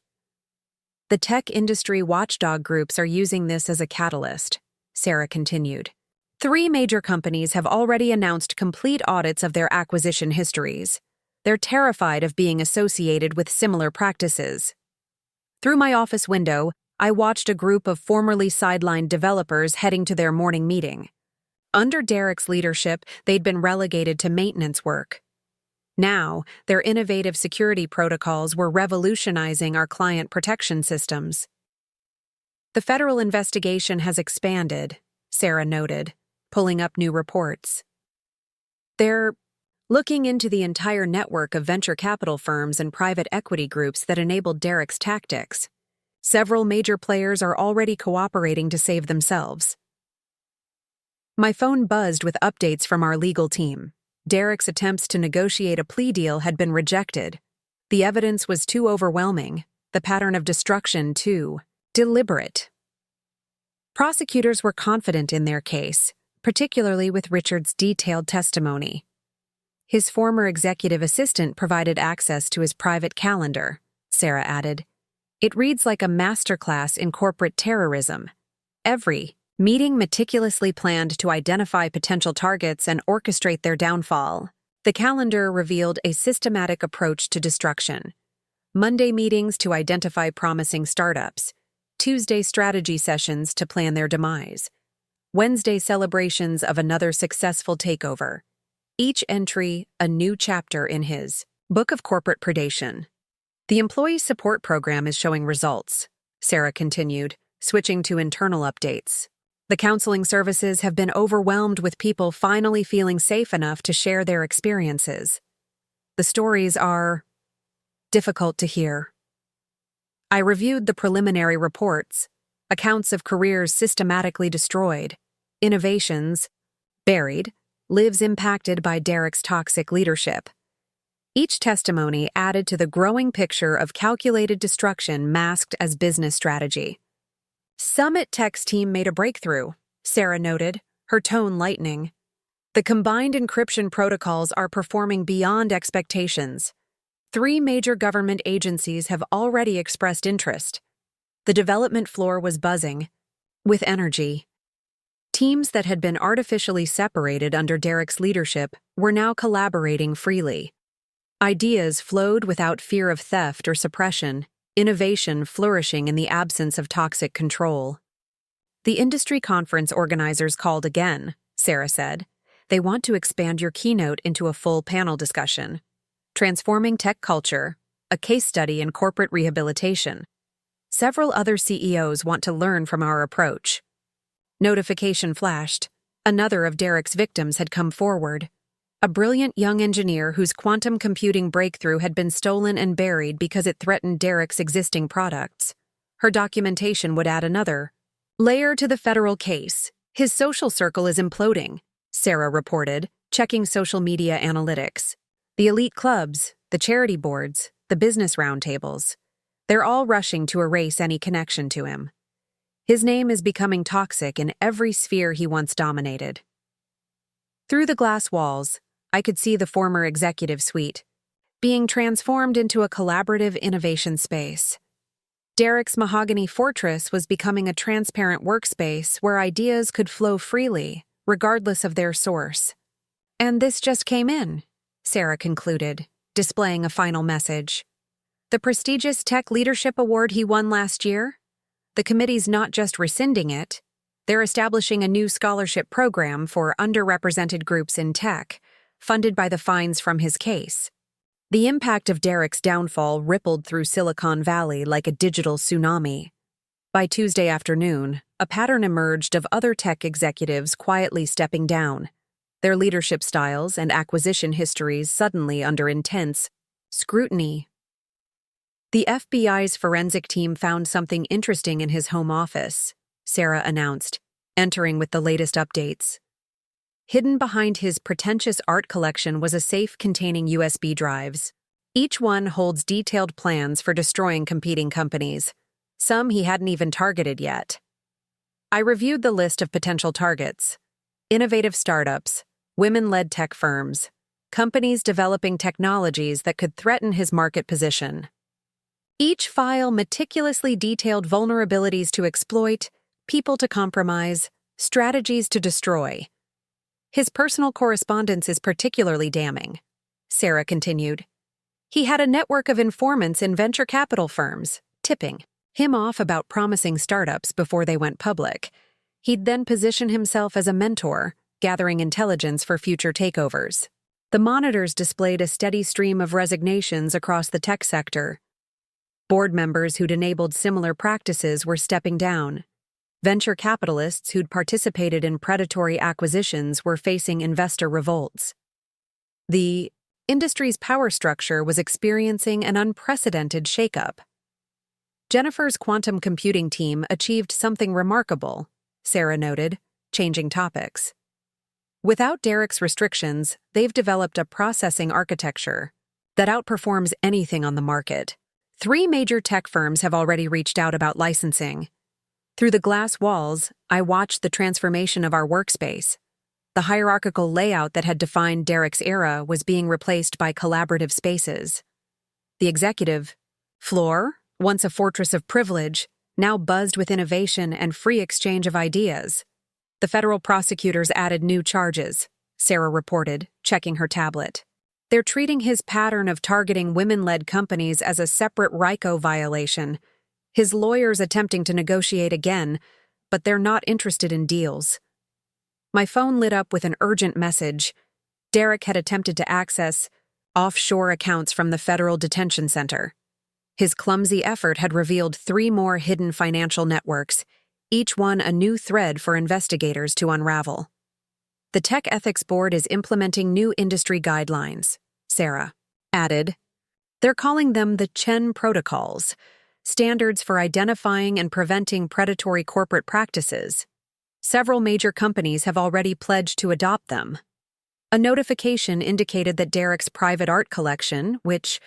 The tech industry watchdog groups are using this as a catalyst, Sarah continued. 3 major companies have already announced complete audits of their acquisition histories. They're terrified of being associated with similar practices. Through my office window, I watched a group of formerly sidelined developers heading to their morning meeting. Under Derek's leadership, they'd been relegated to maintenance work. Now, their innovative security protocols were revolutionizing our client protection systems. The federal investigation has expanded, Sarah noted, pulling up new reports. They're looking into the entire network of venture capital firms and private equity groups that enabled Derek's tactics. Several major players are already cooperating to save themselves. My phone buzzed with updates from our legal team. Derek's attempts to negotiate a plea deal had been rejected. The evidence was too overwhelming, the pattern of destruction too deliberate. Prosecutors were confident in their case, particularly with Richard's detailed testimony. His former executive assistant provided access to his private calendar, Sarah added. It reads like a masterclass in corporate terrorism. Every meeting meticulously planned to identify potential targets and orchestrate their downfall. The calendar revealed a systematic approach to destruction. Monday meetings to identify promising startups. Tuesday strategy sessions to plan their demise. Wednesday celebrations of another successful takeover. Each entry a new chapter in his Book of Corporate Predation. The employee support program is showing results, Sarah continued, switching to internal updates. The counseling services have been overwhelmed with people finally feeling safe enough to share their experiences. The stories are difficult to hear. I reviewed the preliminary reports, accounts of careers systematically destroyed, innovations buried, lives impacted by Derek's toxic leadership. Each testimony added to the growing picture of calculated destruction masked as business strategy. Summit Tech's team made a breakthrough, Sarah noted, her tone lightening. The combined encryption protocols are performing beyond expectations. 3 major government agencies have already expressed interest. The development floor was buzzing with energy. Teams that had been artificially separated under Derek's leadership were now collaborating freely. Ideas flowed without fear of theft or suppression, innovation flourishing in the absence of toxic control. The industry conference organizers called again, Sarah said. They want to expand your keynote into a full panel discussion. Transforming Tech Culture, a case study in corporate rehabilitation. Several other CEOs want to learn from our approach. Notification flashed. Another of Derek's victims had come forward. A brilliant young engineer whose quantum computing breakthrough had been stolen and buried because it threatened Derek's existing products. Her documentation would add another layer to the federal case. His social circle is imploding, Sarah reported, checking social media analytics. The elite clubs, the charity boards, the business roundtables. They're all rushing to erase any connection to him. His name is becoming toxic in every sphere he once dominated. Through the glass walls, I could see the former executive suite, being transformed into a collaborative innovation space. Derek's mahogany fortress was becoming a transparent workspace where ideas could flow freely, regardless of their source. And this just came in, Sarah concluded, displaying a final message. The prestigious Tech Leadership Award he won last year? The committee's not just rescinding it, they're establishing a new scholarship program for underrepresented groups in tech, funded by the fines from his case. The impact of Derek's downfall rippled through Silicon Valley like a digital tsunami. By Tuesday afternoon, a pattern emerged of other tech executives quietly stepping down, their leadership styles and acquisition histories suddenly under intense scrutiny. The FBI's forensic team found something interesting in his home office, Sarah announced, entering with the latest updates. Hidden behind his pretentious art collection was a safe containing USB drives. Each one holds detailed plans for destroying competing companies, some he hadn't even targeted yet. I reviewed the list of potential targets: innovative startups, women-led tech firms, companies developing technologies that could threaten his market position. Each file meticulously detailed vulnerabilities to exploit, people to compromise, strategies to destroy. His personal correspondence is particularly damning, Sarah continued. He had a network of informants in venture capital firms, tipping him off about promising startups before they went public. He'd then position himself as a mentor, gathering intelligence for future takeovers. The monitors displayed a steady stream of resignations across the tech sector. Board members who'd enabled similar practices were stepping down. Venture capitalists who'd participated in predatory acquisitions were facing investor revolts. The industry's power structure was experiencing an unprecedented shakeup. Jennifer's quantum computing team achieved something remarkable, Sarah noted, changing topics. Without Derek's restrictions, they've developed a processing architecture that outperforms anything on the market. 3 major tech firms have already reached out about licensing. Through the glass walls, I watched the transformation of our workspace. The hierarchical layout that had defined Derek's era was being replaced by collaborative spaces. The executive floor, once a fortress of privilege, now buzzed with innovation and free exchange of ideas. The federal prosecutors added new charges, Sarah reported, checking her tablet. They're treating his pattern of targeting women-led companies as a separate RICO violation. His lawyers attempting to negotiate again, but they're not interested in deals. My phone lit up with an urgent message. Derek had attempted to access offshore accounts from the federal detention center. His clumsy effort had revealed 3 more hidden financial networks, each one a new thread for investigators to unravel. The Tech Ethics Board is implementing new industry guidelines, Sarah added. They're calling them the Chen Protocols, standards for identifying and preventing predatory corporate practices. Several major companies have already pledged to adopt them. A notification indicated that Derek's private art collection, which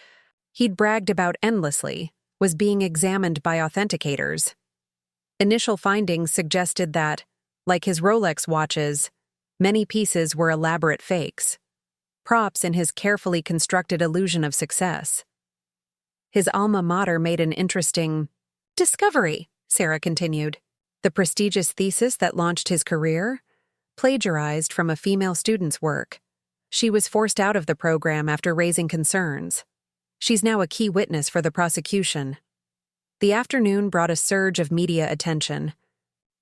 he'd bragged about endlessly, was being examined by authenticators. Initial findings suggested that, like his Rolex watches, many pieces were elaborate fakes, props in his carefully constructed illusion of success. His alma mater made an interesting discovery, Sarah continued. The prestigious thesis that launched his career, plagiarized from a female student's work. She was forced out of the program after raising concerns. She's now a key witness for the prosecution. The afternoon brought a surge of media attention.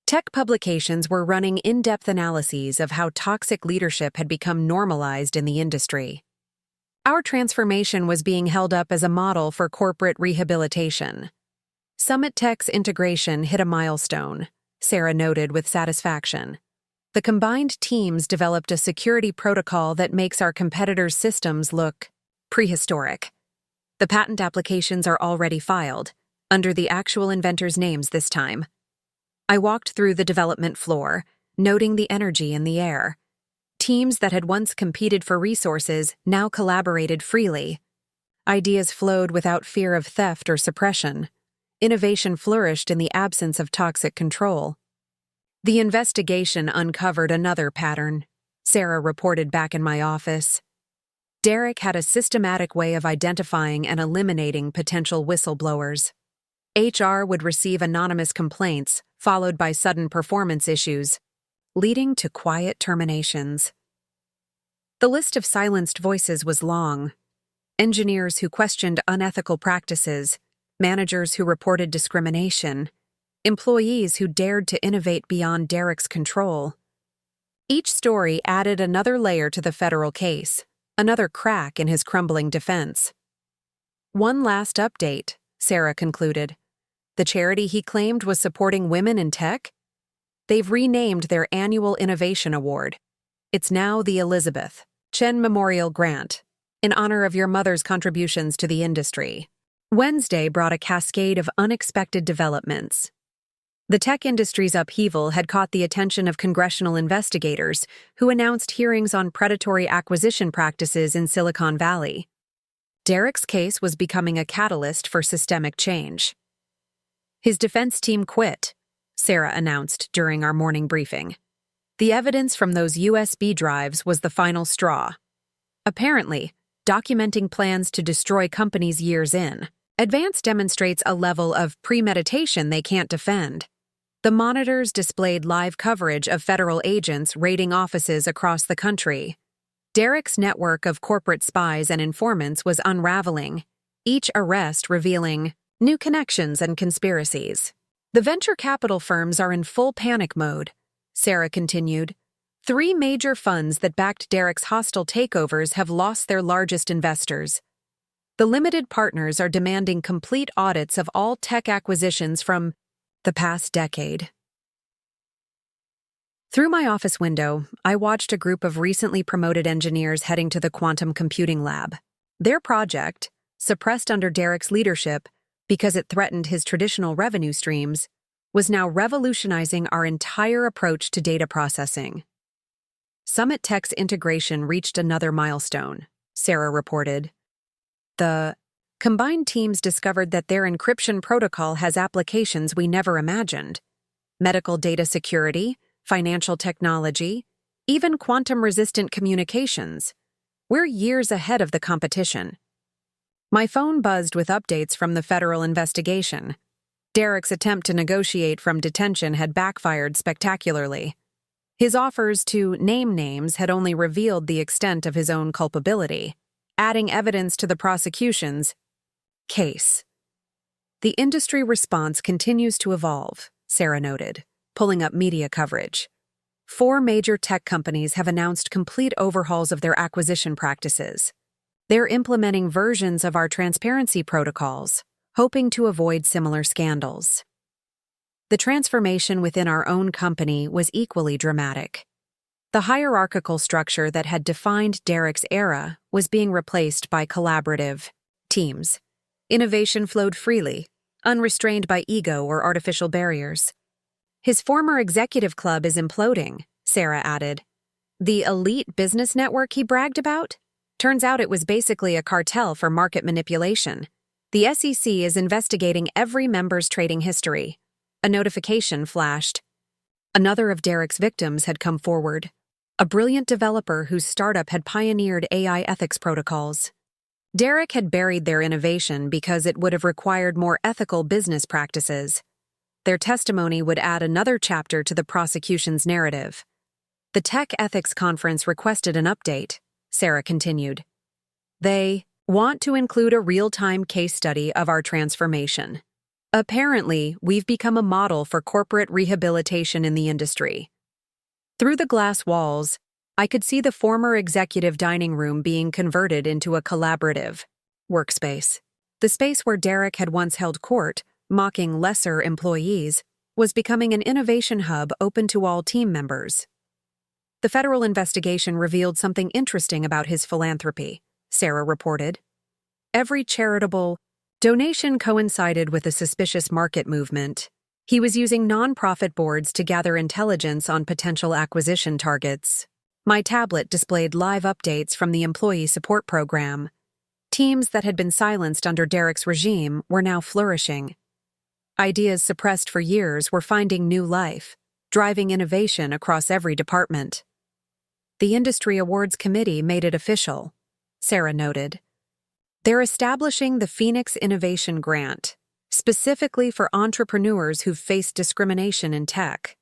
Tech publications were running in-depth analyses of how toxic leadership had become normalized in the industry. Our transformation was being held up as a model for corporate rehabilitation. Summit Tech's integration hit a milestone, Sarah noted with satisfaction. The combined teams developed a security protocol that makes our competitors' systems look prehistoric. The patent applications are already filed, under the actual inventors' names this time. I walked through the development floor, noting the energy in the air. Teams that had once competed for resources now collaborated freely. Ideas flowed without fear of theft or suppression. Innovation flourished in the absence of toxic control. The investigation uncovered another pattern, Sarah reported back in my office. Derek had a systematic way of identifying and eliminating potential whistleblowers. HR would receive anonymous complaints, followed by sudden performance issues, leading to quiet terminations. The list of silenced voices was long. Engineers who questioned unethical practices, managers who reported discrimination, employees who dared to innovate beyond Derek's control. Each story added another layer to the federal case, another crack in his crumbling defense. One last update, Sarah concluded. The charity he claimed was supporting women in tech? They've renamed their annual Innovation Award. It's now the Elizabeth Chen Memorial Grant, in honor of your mother's contributions to the industry. Wednesday brought a cascade of unexpected developments. The tech industry's upheaval had caught the attention of congressional investigators who announced hearings on predatory acquisition practices in Silicon Valley. Derek's case was becoming a catalyst for systemic change. His defense team quit, Sarah announced during our morning briefing. The evidence from those USB drives was the final straw. Apparently, documenting plans to destroy companies years in advance demonstrates a level of premeditation they can't defend. The monitors displayed live coverage of federal agents raiding offices across the country. Derek's network of corporate spies and informants was unraveling, each arrest revealing new connections and conspiracies. The venture capital firms are in full panic mode, Sarah continued. 3 major funds that backed Derek's hostile takeovers have lost their largest investors. The limited partners are demanding complete audits of all tech acquisitions from the past decade. Through my office window, I watched a group of recently promoted engineers heading to the quantum computing lab. Their project, suppressed under Derek's leadership because it threatened his traditional revenue streams, was now revolutionizing our entire approach to data processing. Summit Tech's integration reached another milestone, Sarah reported. The combined teams discovered that their encryption protocol has applications we never imagined: medical data security, financial technology, even quantum-resistant communications. We're years ahead of the competition. My phone buzzed with updates from the federal investigation. Derek's attempt to negotiate from detention had backfired spectacularly. His offers to name names had only revealed the extent of his own culpability, adding evidence to the prosecution's case. The industry response continues to evolve, Sarah noted, pulling up media coverage. 4 major tech companies have announced complete overhauls of their acquisition practices. They're implementing versions of our transparency protocols, hoping to avoid similar scandals. The transformation within our own company was equally dramatic. The hierarchical structure that had defined Derek's era was being replaced by collaborative teams. Innovation flowed freely, unrestrained by ego or artificial barriers. His former executive club is imploding, Sarah added. The elite business network he bragged about? Turns out it was basically a cartel for market manipulation. The SEC is investigating every member's trading history. A notification flashed. Another of Derek's victims had come forward, a brilliant developer whose startup had pioneered AI ethics protocols. Derek had buried their innovation because it would have required more ethical business practices. Their testimony would add another chapter to the prosecution's narrative. The Tech Ethics Conference requested an update, Sarah continued. They want to include a real-time case study of our transformation. Apparently, we've become a model for corporate rehabilitation in the industry. Through the glass walls, I could see the former executive dining room being converted into a collaborative workspace. The space where Derek had once held court, mocking lesser employees, was becoming an innovation hub open to all team members. The federal investigation revealed something interesting about his philanthropy, Sarah reported. Every charitable donation coincided with a suspicious market movement. He was using nonprofit boards to gather intelligence on potential acquisition targets. My tablet displayed live updates from the employee support program. Teams that had been silenced under Derek's regime were now flourishing. Ideas suppressed for years were finding new life, driving innovation across every department. The Industry Awards Committee made it official, Sarah noted. They're establishing the Phoenix Innovation Grant, specifically for entrepreneurs who've faced discrimination in tech.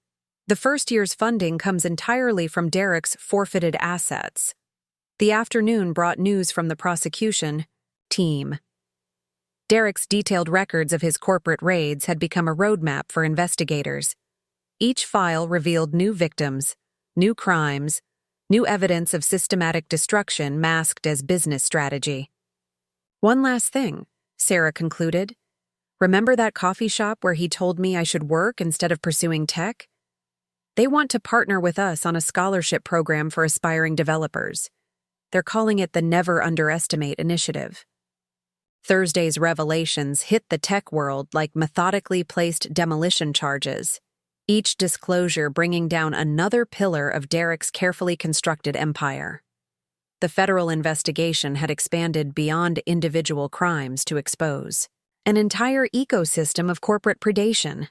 The first year's funding comes entirely from Derek's forfeited assets. The afternoon brought news from the prosecution team. Derek's detailed records of his corporate raids had become a roadmap for investigators. Each file revealed new victims, new crimes, new evidence of systematic destruction masked as business strategy. One last thing, Sarah concluded. Remember that coffee shop where he told me I should work instead of pursuing tech? They want to partner with us on a scholarship program for aspiring developers. They're calling it the Never Underestimate Initiative. Thursday's revelations hit the tech world like methodically placed demolition charges, each disclosure bringing down another pillar of Derek's carefully constructed empire. The federal investigation had expanded beyond individual crimes to expose an entire ecosystem of corporate predation.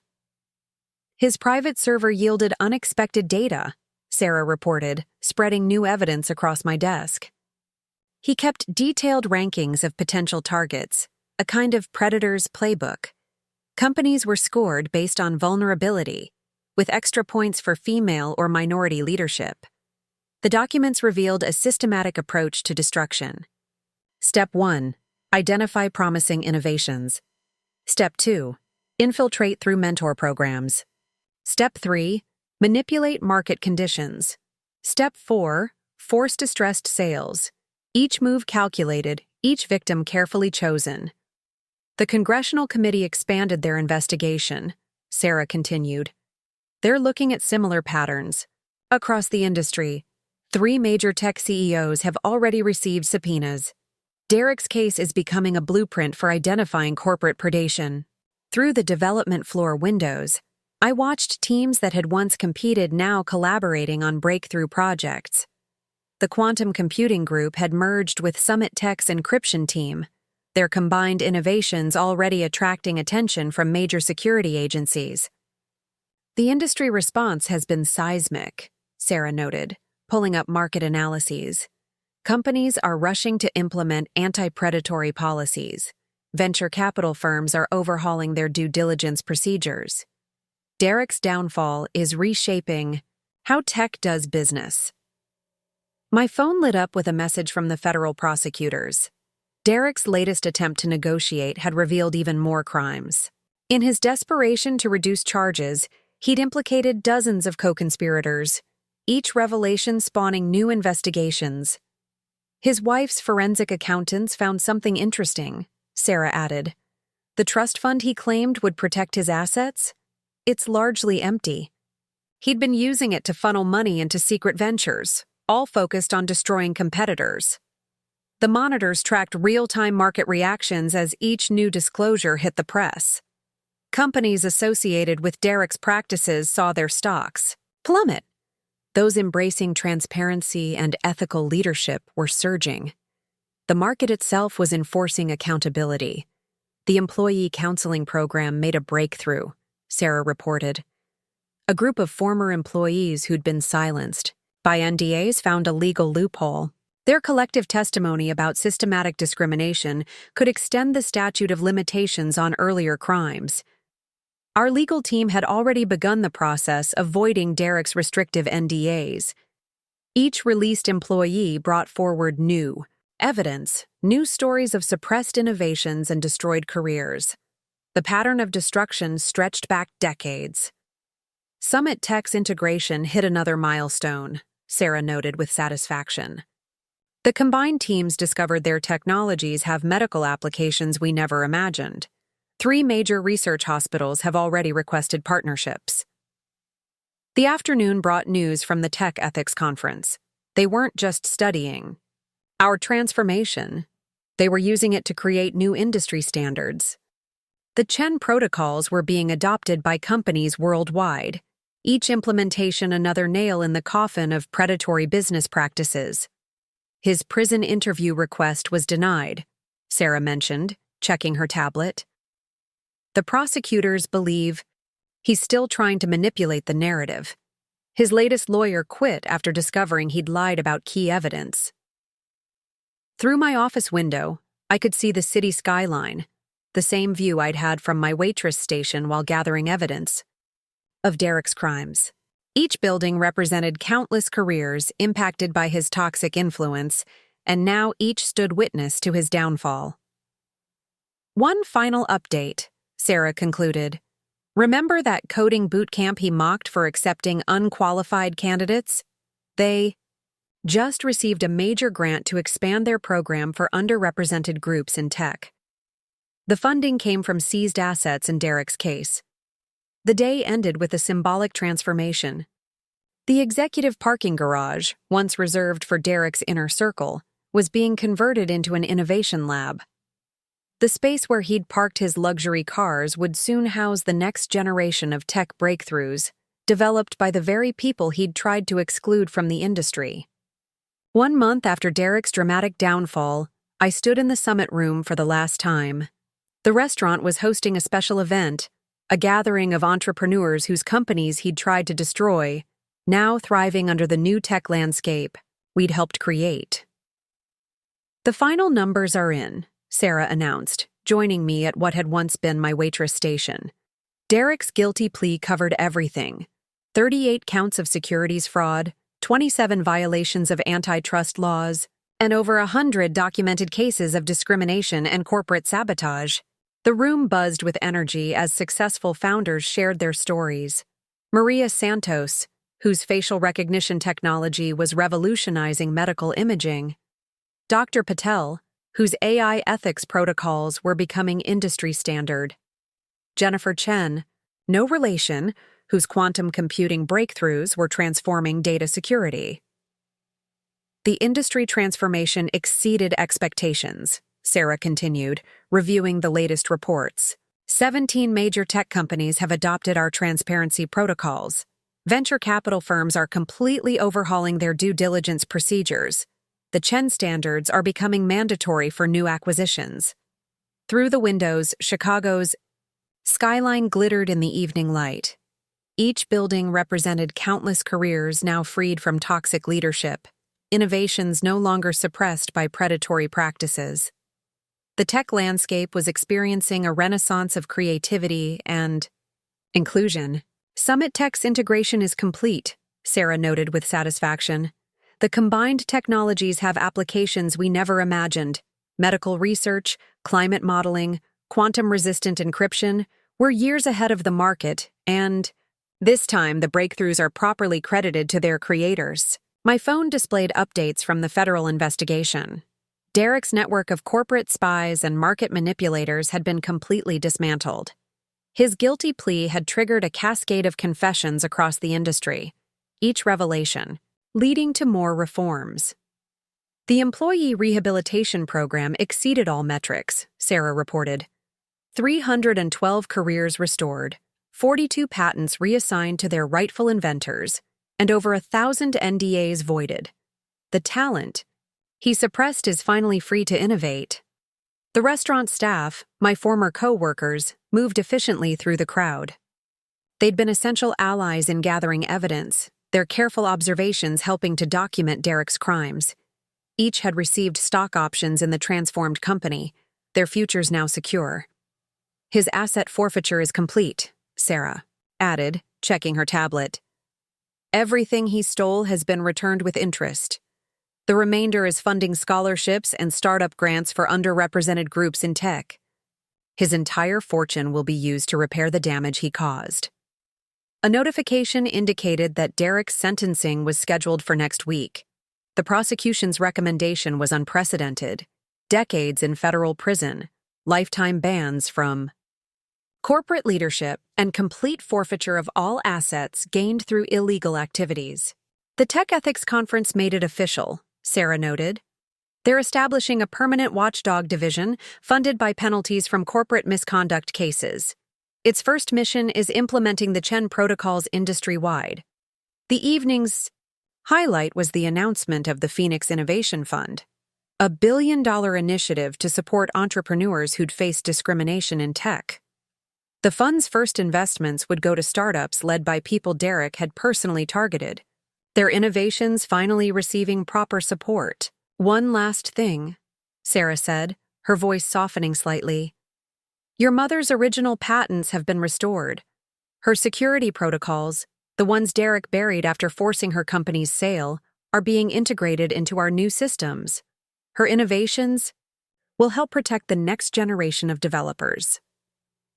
His private server yielded unexpected data, Sarah reported, spreading new evidence across my desk. He kept detailed rankings of potential targets, a kind of predator's playbook. Companies were scored based on vulnerability, with extra points for female or minority leadership. The documents revealed a systematic approach to destruction. Step 1. Identify promising innovations. Step 2. Infiltrate through mentor programs. Step 3. Manipulate market conditions. Step 4. Force distressed sales. Each move calculated, each victim carefully chosen. The Congressional Committee expanded their investigation, Sarah continued. They're looking at similar patterns. Across the industry, 3 major tech CEOs have already received subpoenas. Derek's case is becoming a blueprint for identifying corporate predation. Through the development floor windows, I watched teams that had once competed now collaborating on breakthrough projects. The quantum computing group had merged with Summit Tech's encryption team, their combined innovations already attracting attention from major security agencies. The industry response has been seismic, Sarah noted, pulling up market analyses. Companies are rushing to implement anti-predatory policies. Venture capital firms are overhauling their due diligence procedures. Derek's downfall is reshaping how tech does business. My phone lit up with a message from the federal prosecutors. Derek's latest attempt to negotiate had revealed even more crimes. In his desperation to reduce charges, he'd implicated dozens of co-conspirators, each revelation spawning new investigations. His wife's forensic accountants found something interesting, Sarah added. The trust fund he claimed would protect his assets? It's largely empty. He'd been using it to funnel money into secret ventures, all focused on destroying competitors. The monitors tracked real-time market reactions as each new disclosure hit the press. Companies associated with Derek's practices saw their stocks plummet. Those embracing transparency and ethical leadership were surging. The market itself was enforcing accountability. The employee counseling program made a breakthrough, Sarah reported. A group of former employees who'd been silenced by NDAs found a legal loophole. Their collective testimony about systematic discrimination could extend the statute of limitations on earlier crimes. Our legal team had already begun the process of voiding Derek's restrictive NDAs. Each released employee brought forward new evidence, new stories of suppressed innovations and destroyed careers. The pattern of destruction stretched back decades. Summit Tech's integration hit another milestone, Sarah noted with satisfaction. The combined teams discovered their technologies have medical applications we never imagined. 3 major research hospitals have already requested partnerships. The afternoon brought news from the Tech Ethics Conference. They weren't just studying our transformation. They were using it to create new industry standards. The Chen protocols were being adopted by companies worldwide, each implementation another nail in the coffin of predatory business practices. His prison interview request was denied, Sarah mentioned, checking her tablet. The prosecutors believe he's still trying to manipulate the narrative. His latest lawyer quit after discovering he'd lied about key evidence. Through my office window, I could see the city skyline, the same view I'd had from my waitress station while gathering evidence of Derek's crimes. Each building represented countless careers impacted by his toxic influence, and now each stood witness to his downfall. One final update, Sarah concluded. Remember that coding boot camp he mocked for accepting unqualified candidates? They just received a major grant to expand their program for underrepresented groups in tech. The funding came from seized assets in Derek's case. The day ended with a symbolic transformation. The executive parking garage, once reserved for Derek's inner circle, was being converted into an innovation lab. The space where he'd parked his luxury cars would soon house the next generation of tech breakthroughs, developed by the very people he'd tried to exclude from the industry. 1 month after Derek's dramatic downfall, I stood in the summit room for the last time. The restaurant was hosting a special event, a gathering of entrepreneurs whose companies he'd tried to destroy, now thriving under the new tech landscape we'd helped create. The final numbers are in, Sarah announced, joining me at what had once been my waitress station. Derek's guilty plea covered everything: 38 counts of securities fraud, 27 violations of antitrust laws, and over 100 documented cases of discrimination and corporate sabotage. The room buzzed with energy as successful founders shared their stories. Maria Santos, whose facial recognition technology was revolutionizing medical imaging. Dr. Patel, whose AI ethics protocols were becoming industry standard. Jennifer Chen, no relation, whose quantum computing breakthroughs were transforming data security. The industry transformation exceeded expectations, Sarah continued, reviewing the latest reports. 17 major tech companies have adopted our transparency protocols. Venture capital firms are completely overhauling their due diligence procedures. The Chen standards are becoming mandatory for new acquisitions. Through the windows, Chicago's skyline glittered in the evening light. Each building represented countless careers now freed from toxic leadership, innovations no longer suppressed by predatory practices. The tech landscape was experiencing a renaissance of creativity and inclusion. Summit Tech's integration is complete, Sarah noted with satisfaction. The combined technologies have applications we never imagined: medical research, climate modeling, quantum-resistant encryption. We're years ahead of the market, and this time the breakthroughs are properly credited to their creators. My phone displayed updates from the federal investigation. Derek's network of corporate spies and market manipulators had been completely dismantled. His guilty plea had triggered a cascade of confessions across the industry, each revelation leading to more reforms. The employee rehabilitation program exceeded all metrics, Sarah reported. 312 careers restored, 42 patents reassigned to their rightful inventors, and over 1,000 NDAs voided. The talent he suppressed is finally free to innovate. The restaurant staff, my former co-workers, moved efficiently through the crowd. They'd been essential allies in gathering evidence, their careful observations helping to document Derek's crimes. Each had received stock options in the transformed company, their futures now secure. His asset forfeiture is complete, Sarah added, checking her tablet. Everything he stole has been returned with interest. The remainder is funding scholarships and startup grants for underrepresented groups in tech. His entire fortune will be used to repair the damage he caused. A notification indicated that Derek's sentencing was scheduled for next week. The prosecution's recommendation was unprecedented: decades in federal prison, lifetime bans from corporate leadership, and complete forfeiture of all assets gained through illegal activities. The Tech Ethics Conference made it official, Sarah noted. They're establishing a permanent watchdog division funded by penalties from corporate misconduct cases. Its first mission is implementing the Chen protocols industry-wide. The evening's highlight was the announcement of the Phoenix Innovation Fund, a billion-dollar initiative to support entrepreneurs who'd faced discrimination in tech. The fund's first investments would go to startups led by people Derek had personally targeted, their innovations finally receiving proper support. "One last thing," Sarah said, her voice softening slightly. "Your mother's original patents have been restored. Her security protocols, the ones Derek buried after forcing her company's sale, are being integrated into our new systems. Her innovations will help protect the next generation of developers."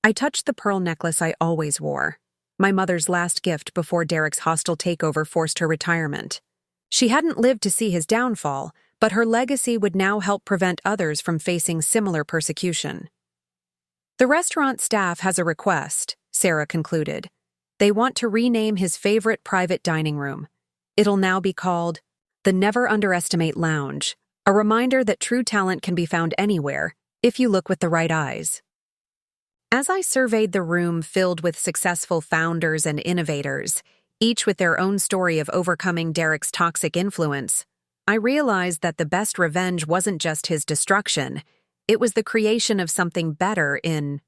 I touched the pearl necklace I always wore, my mother's last gift before Derek's hostile takeover forced her retirement. She hadn't lived to see his downfall, but her legacy would now help prevent others from facing similar persecution. "The restaurant staff has a request," Sarah concluded. "They want to rename his favorite private dining room. It'll now be called the Never Underestimate Lounge, a reminder that true talent can be found anywhere, if you look with the right eyes." As I surveyed the room filled with successful founders and innovators, each with their own story of overcoming Derek's toxic influence, I realized that the best revenge wasn't just his destruction, it was the creation of something better in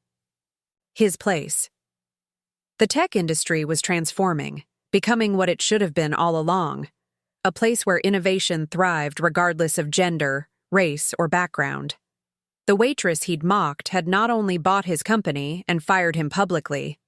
his place. The tech industry was transforming, becoming what it should have been all along, a place where innovation thrived regardless of gender, race, or background. The waitress he'd mocked had not only bought his company and fired him publicly,